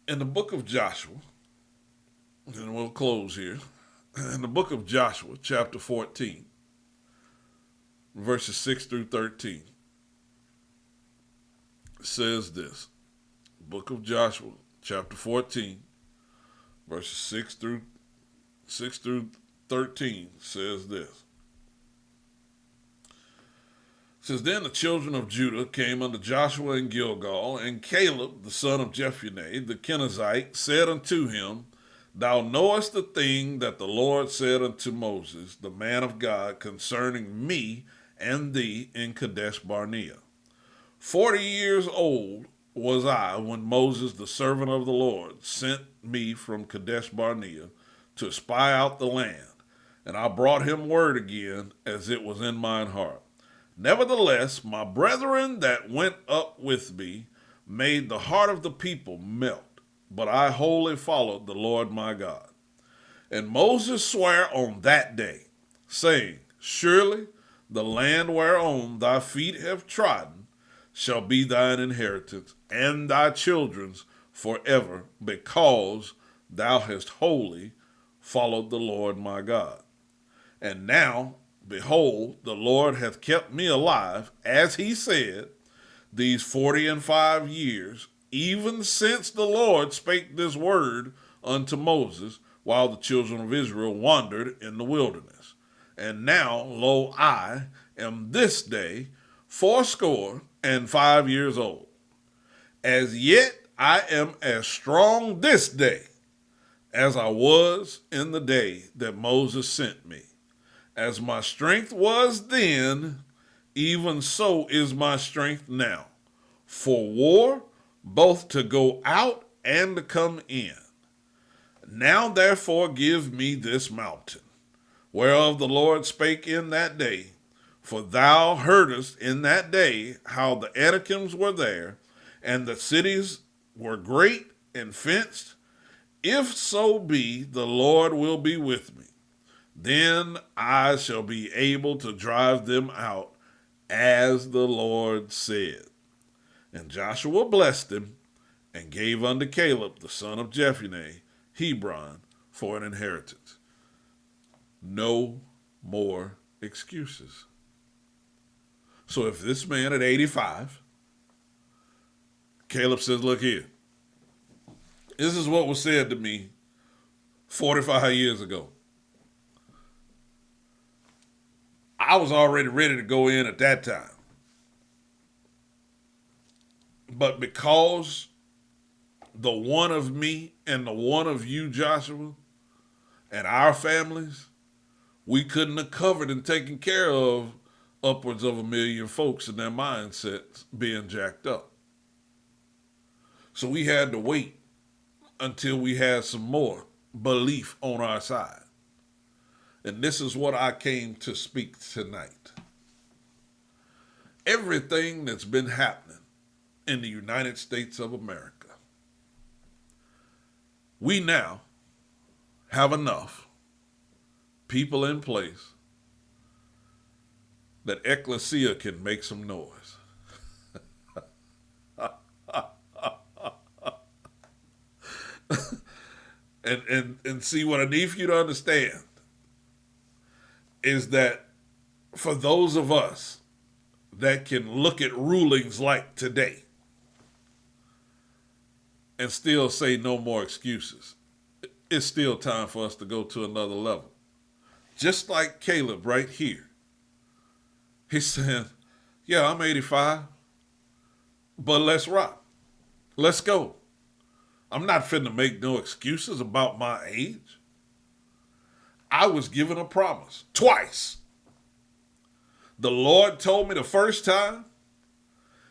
In the book of Joshua, and we'll close here. In the book of Joshua, chapter 14, verses 6 through 13, it says this. Book of Joshua, chapter 14, verses 6 through 13 says this. It says, Then the children of Judah came unto Joshua in Gilgal, and Caleb, the son of Jephunneh, the Kenizzite, said unto him, Thou knowest the thing that the Lord said unto Moses, the man of God, concerning me and thee in Kadesh Barnea. 40 years old was I when Moses, the servant of the Lord, sent me from Kadesh Barnea to spy out the land, and I brought him word again as it was in mine heart. Nevertheless, my brethren that went up with me made the heart of the people melt, but I wholly followed the Lord my God. And Moses sware on that day, saying, Surely the land whereon thy feet have trodden shall be thine inheritance, and thy children's forever, because thou hast wholly followed the Lord my God. And now, behold, the Lord hath kept me alive, as he said, these 45 years, even since the Lord spake this word unto Moses, while the children of Israel wandered in the wilderness. And now, lo, I am this day 85 years old. As yet I am as strong this day as I was in the day that Moses sent me. As my strength was then, even so is my strength now. for war, both to go out and to come in. Now therefore give me this mountain, whereof the Lord spake in that day. For thou heardest in that day how the Anakims were there, and the cities were great and fenced. If so be the Lord will be with me, then I shall be able to drive them out, as the Lord said. And Joshua blessed him, and gave unto Caleb the son of Jephunneh Hebron for an inheritance. No more excuses. So if this man at 85, Caleb says, look here, this is what was said to me 45 years ago. I was already ready to go in at that time. But because the one of me and the one of you, Joshua, and our families, we couldn't have covered and taken care of upwards of 1 million folks and their mindsets being jacked up. So we had to wait until we had some more belief on our side. And this is what I came to speak tonight. Everything that's been happening in the United States of America, we now have enough people in place that ecclesia can make some noise. and see, what I need for you to understand is that for those of us that can look at rulings like today and still say no more excuses, it's still time for us to go to another level. Just like Caleb right here. He's saying, yeah, I'm 85, but let's rock. Let's go. I'm not finna make no excuses about my age. I was given a promise twice. The Lord told me the first time,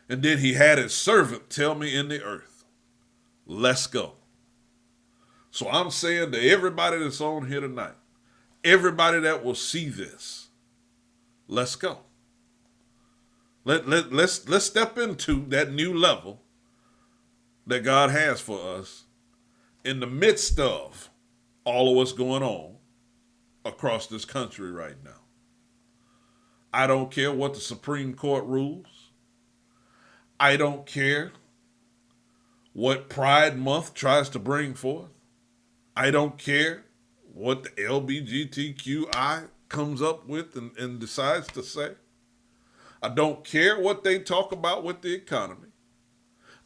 and then he had his servant tell me in the earth, let's go. So I'm saying to everybody that's on here tonight, everybody that will see this, let's go. Let's step into that new level that God has for us in the midst of all of what's going on across this country right now. I don't care what the Supreme Court rules. I don't care what Pride Month tries to bring forth. I don't care what the LGBTQI comes up with and decides to say. I don't care what they talk about with the economy.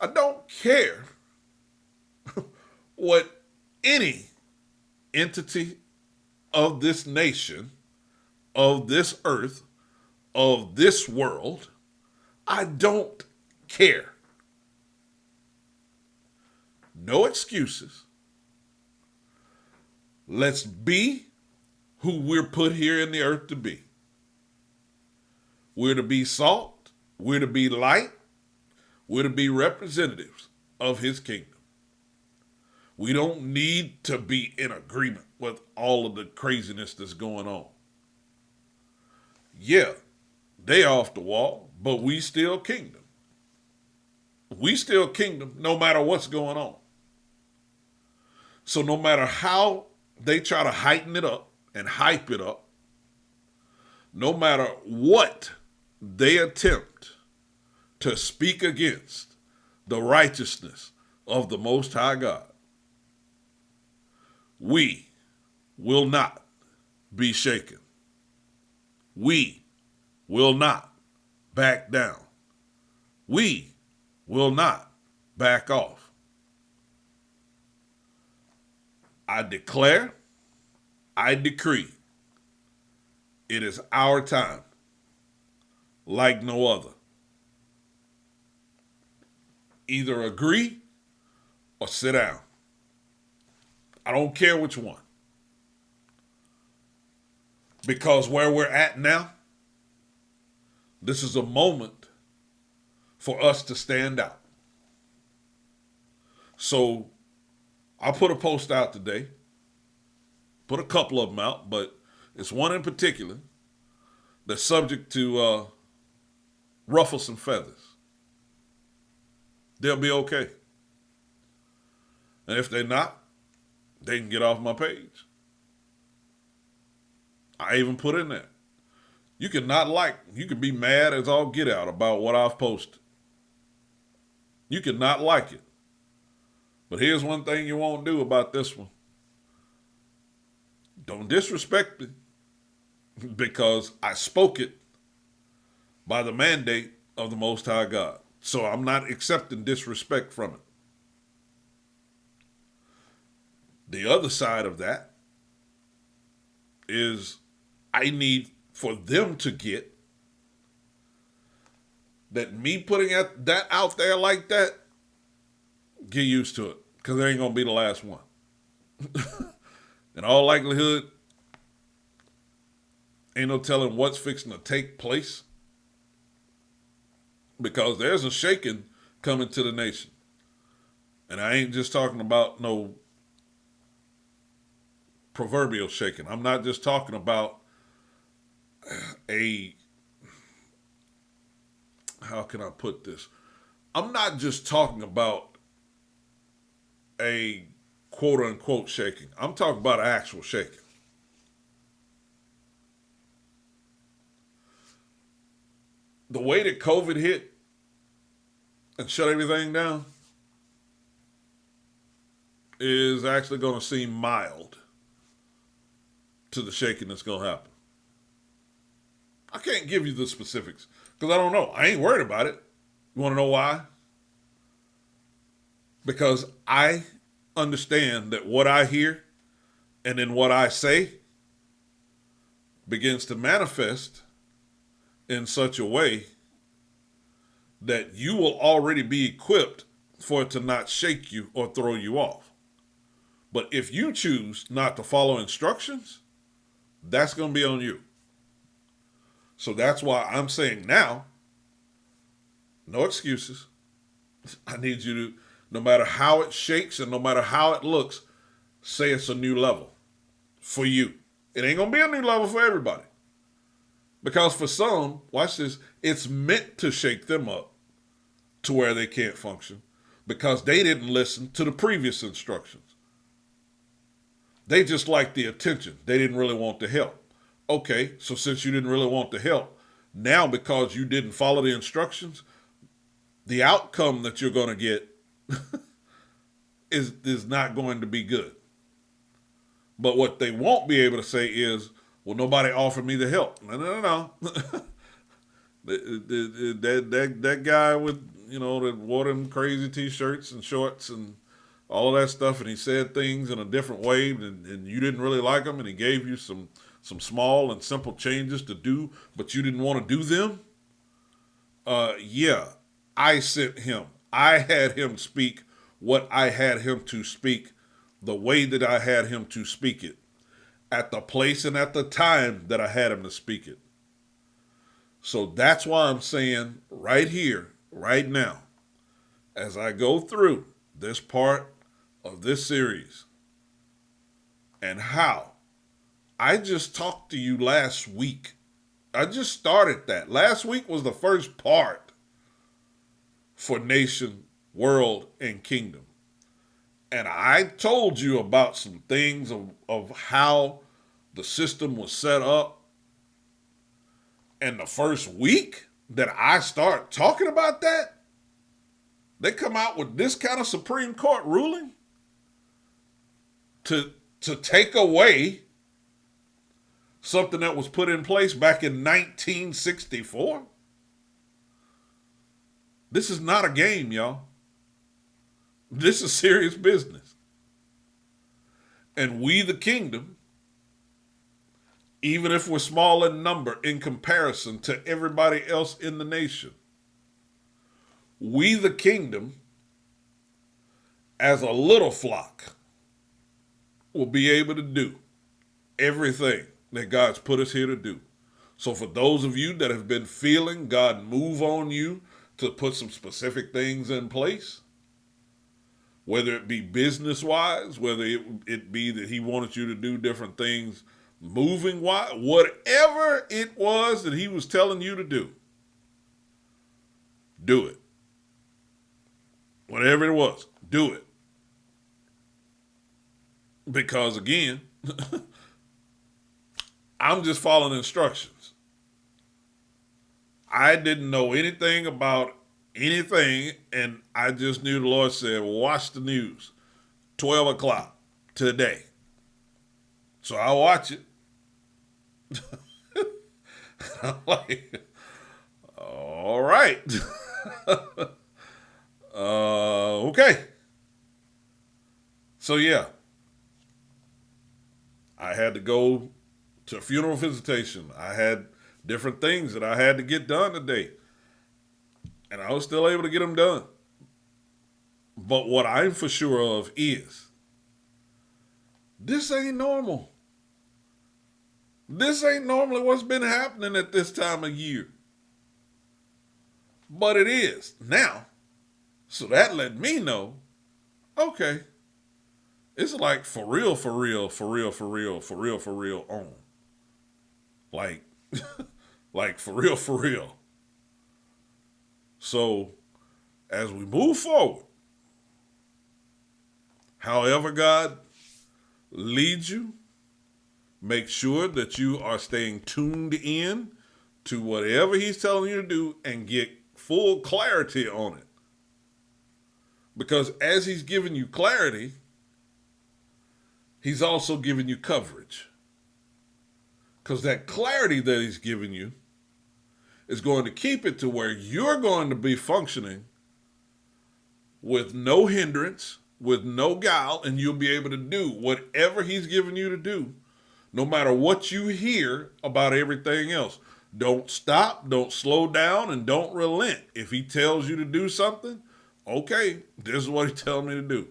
I don't care what any entity of this nation, of this earth, of this world, I don't care. No excuses. Let's be who we're put here in the earth to be. We're to be salt. We're to be light. We're to be representatives of his kingdom. We don't need to be in agreement with all of the craziness that's going on. Yeah, they off the wall, but we still kingdom. We still kingdom no matter what's going on. So no matter how they try to heighten it up and hype it up, no matter what they attempt to speak against the righteousness of the Most High God, we will not be shaken. We will not back down. We will not back off. I declare, I decree, it is our time like no other. Either agree or sit down. I don't care which one. Because where we're at now, this is a moment for us to stand out. So I put a post out today, put a couple of them out, but it's one in particular that's subject to ruffle some feathers. They'll be okay. And if they're not, they can get off my page. I even put in there, you can be mad as all get out about what I've posted. You can not like it. But here's one thing you won't do about this one. Don't disrespect me, because I spoke it by the mandate of the Most High God. So I'm not accepting disrespect from it. The other side of that is I need for them to get that me putting that out there like that, get used to it, because it ain't going to be the last one. In all likelihood, ain't no telling what's fixing to take place, because there's a shaking coming to the nation. And I ain't just talking about no proverbial shaking. I'm not just talking about how can I put this? I'm not just talking about a quote unquote shaking. I'm talking about an actual shaking. The way that COVID hit and shut everything down is actually going to seem mild to the shaking that's going to happen. I can't give you the specifics because I don't know. I ain't worried about it. You want to know why? Because I understand that what I hear and then what I say begins to manifest in such a way that you will already be equipped for it to not shake you or throw you off. But if you choose not to follow instructions, that's going to be on you. So that's why I'm saying now, no excuses. I need you to, no matter how it shakes and no matter how it looks, say it's a new level for you. It ain't going to be a new level for everybody. Because for some, watch this, it's meant to shake them up to where they can't function because they didn't listen to the previous instructions. They just liked the attention. They didn't really want the help. Okay, so since you didn't really want the help, now because you didn't follow the instructions, the outcome that you're going to get is not going to be good. But what they won't be able to say is, well, nobody offered me the help. No. that guy with, that wore them crazy T-shirts and shorts and all of that stuff, and he said things in a different way, and you didn't really like him, and he gave you some small and simple changes to do, but you didn't want to do them. Yeah, I sent him. I had him speak what I had him to speak, the way that I had him to speak it, at the place and at the time that I had him to speak it. So that's why I'm saying right here, right now, as I go through this part of this series and how I just talked to you last week. I just started that. Last week was the first part for nation, world, and kingdom. And I told you about some things of how the system was set up. And the first week that I start talking about that, they come out with this kind of Supreme Court ruling to take away something that was put in place back in 1964. This is not a game, y'all. This is serious business. And we, the kingdom, even if we're small in number in comparison to everybody else in the nation, we, the kingdom, as a little flock, will be able to do everything that God's put us here to do. So for those of you that have been feeling God move on you, to put some specific things in place, whether it be business-wise, whether it be that he wanted you to do different things moving-wise, whatever it was that he was telling you to do it. Whatever it was, do it. Because again, I'm just following instructions. I didn't know anything about anything, and I just knew the Lord said, watch the news, 12 o'clock today. So I watch it. I'm like, all right. Okay. So yeah, I had to go to a funeral visitation. I had different things that I had to get done today. And I was still able to get them done. But what I'm for sure of is, this ain't normal. This ain't normally what's been happening at this time of year. But it is now. So that let me know, okay, it's like for real on. Like, like for real. So as we move forward, however God leads you, make sure that you are staying tuned in to whatever he's telling you to do and get full clarity on it. Because as he's giving you clarity, he's also giving you coverage. Because that clarity that he's giving you is going to keep it to where you're going to be functioning with no hindrance, with no guile, and you'll be able to do whatever he's given you to do, no matter what you hear about everything else. Don't stop, don't slow down, and don't relent. If he tells you to do something, okay, this is what he tells me to do.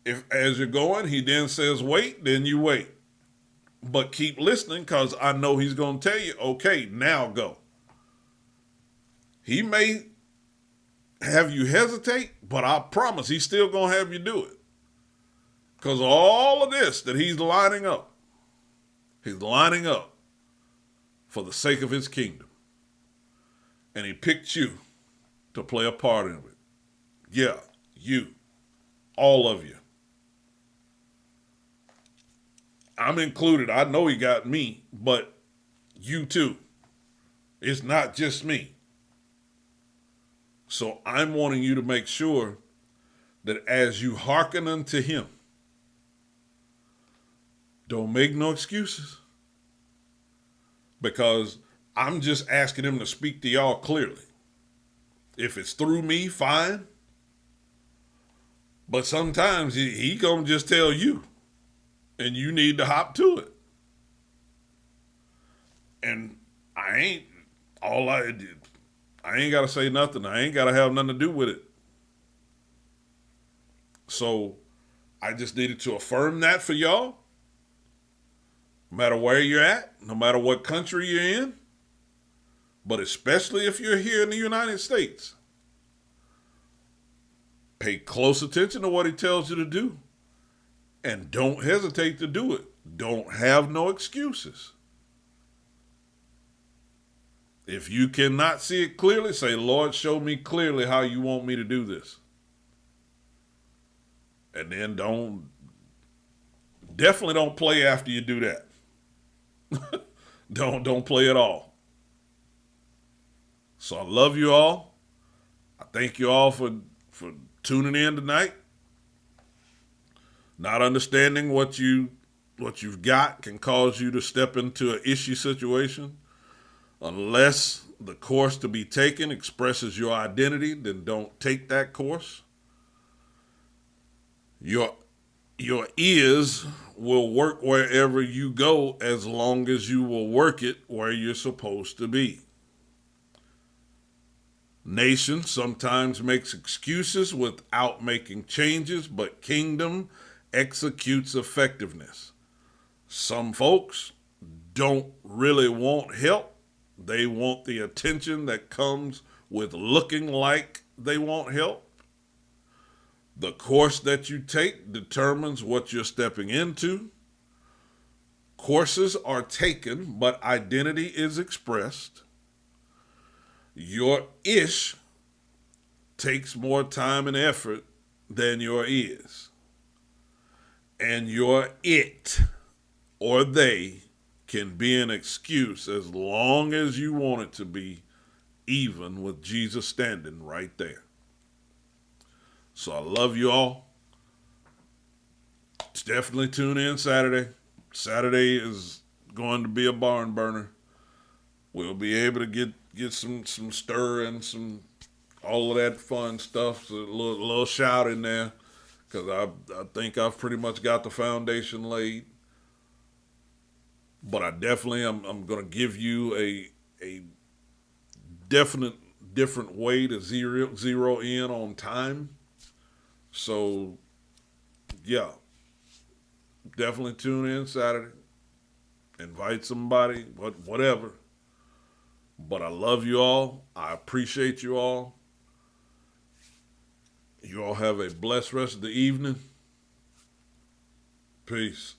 If as you're going, he then says wait, then you wait. But keep listening, because I know he's going to tell you, okay, now go. He may have you hesitate, but I promise he's still going to have you do it. Because all of this that he's lining up for the sake of his kingdom. And he picked you to play a part in it. Yeah, you. All of you. I'm included. I know he got me, but you too. It's not just me. So I'm wanting you to make sure that as you hearken unto him, don't make no excuses. Because I'm just asking him to speak to y'all clearly. If it's through me, fine. But sometimes he gonna just tell you. And you need to hop to it. And I ain't got to say nothing. I ain't got to have nothing to do with it. So I just needed to affirm that for y'all. No matter where you're at, no matter what country you're in, but especially if you're here in the United States, pay close attention to what he tells you to do. And don't hesitate to do it. Don't have no excuses. If you cannot see it clearly, say, Lord, show me clearly how you want me to do this. And then definitely don't play after you do that. Don't play at all. So I love you all. I thank you all for tuning in tonight. Not understanding what you've got can cause you to step into an issue situation. Unless the course to be taken expresses your identity, then don't take that course. Your ears will work wherever you go as long as you will work it where you're supposed to be. Nation sometimes makes excuses without making changes, but kingdom executes effectiveness. Some folks don't really want help. They want the attention that comes with looking like they want help. The course that you take determines what you're stepping into. Courses are taken, but identity is expressed. Your ish takes more time and effort than your is. And your it or they can be an excuse as long as you want it to be, even with Jesus standing right there. So I love you all. Definitely tune in Saturday. Saturday is going to be a barn burner. We'll be able to get some stir and some all of that fun stuff. So a little shout in there, because I think I've pretty much got the foundation laid. But I definitely I'm going to give you a definite different way to zero in on time. So yeah, definitely tune in Saturday. Invite somebody, whatever. But I love you all. I appreciate you all. You all have a blessed rest of the evening. Peace.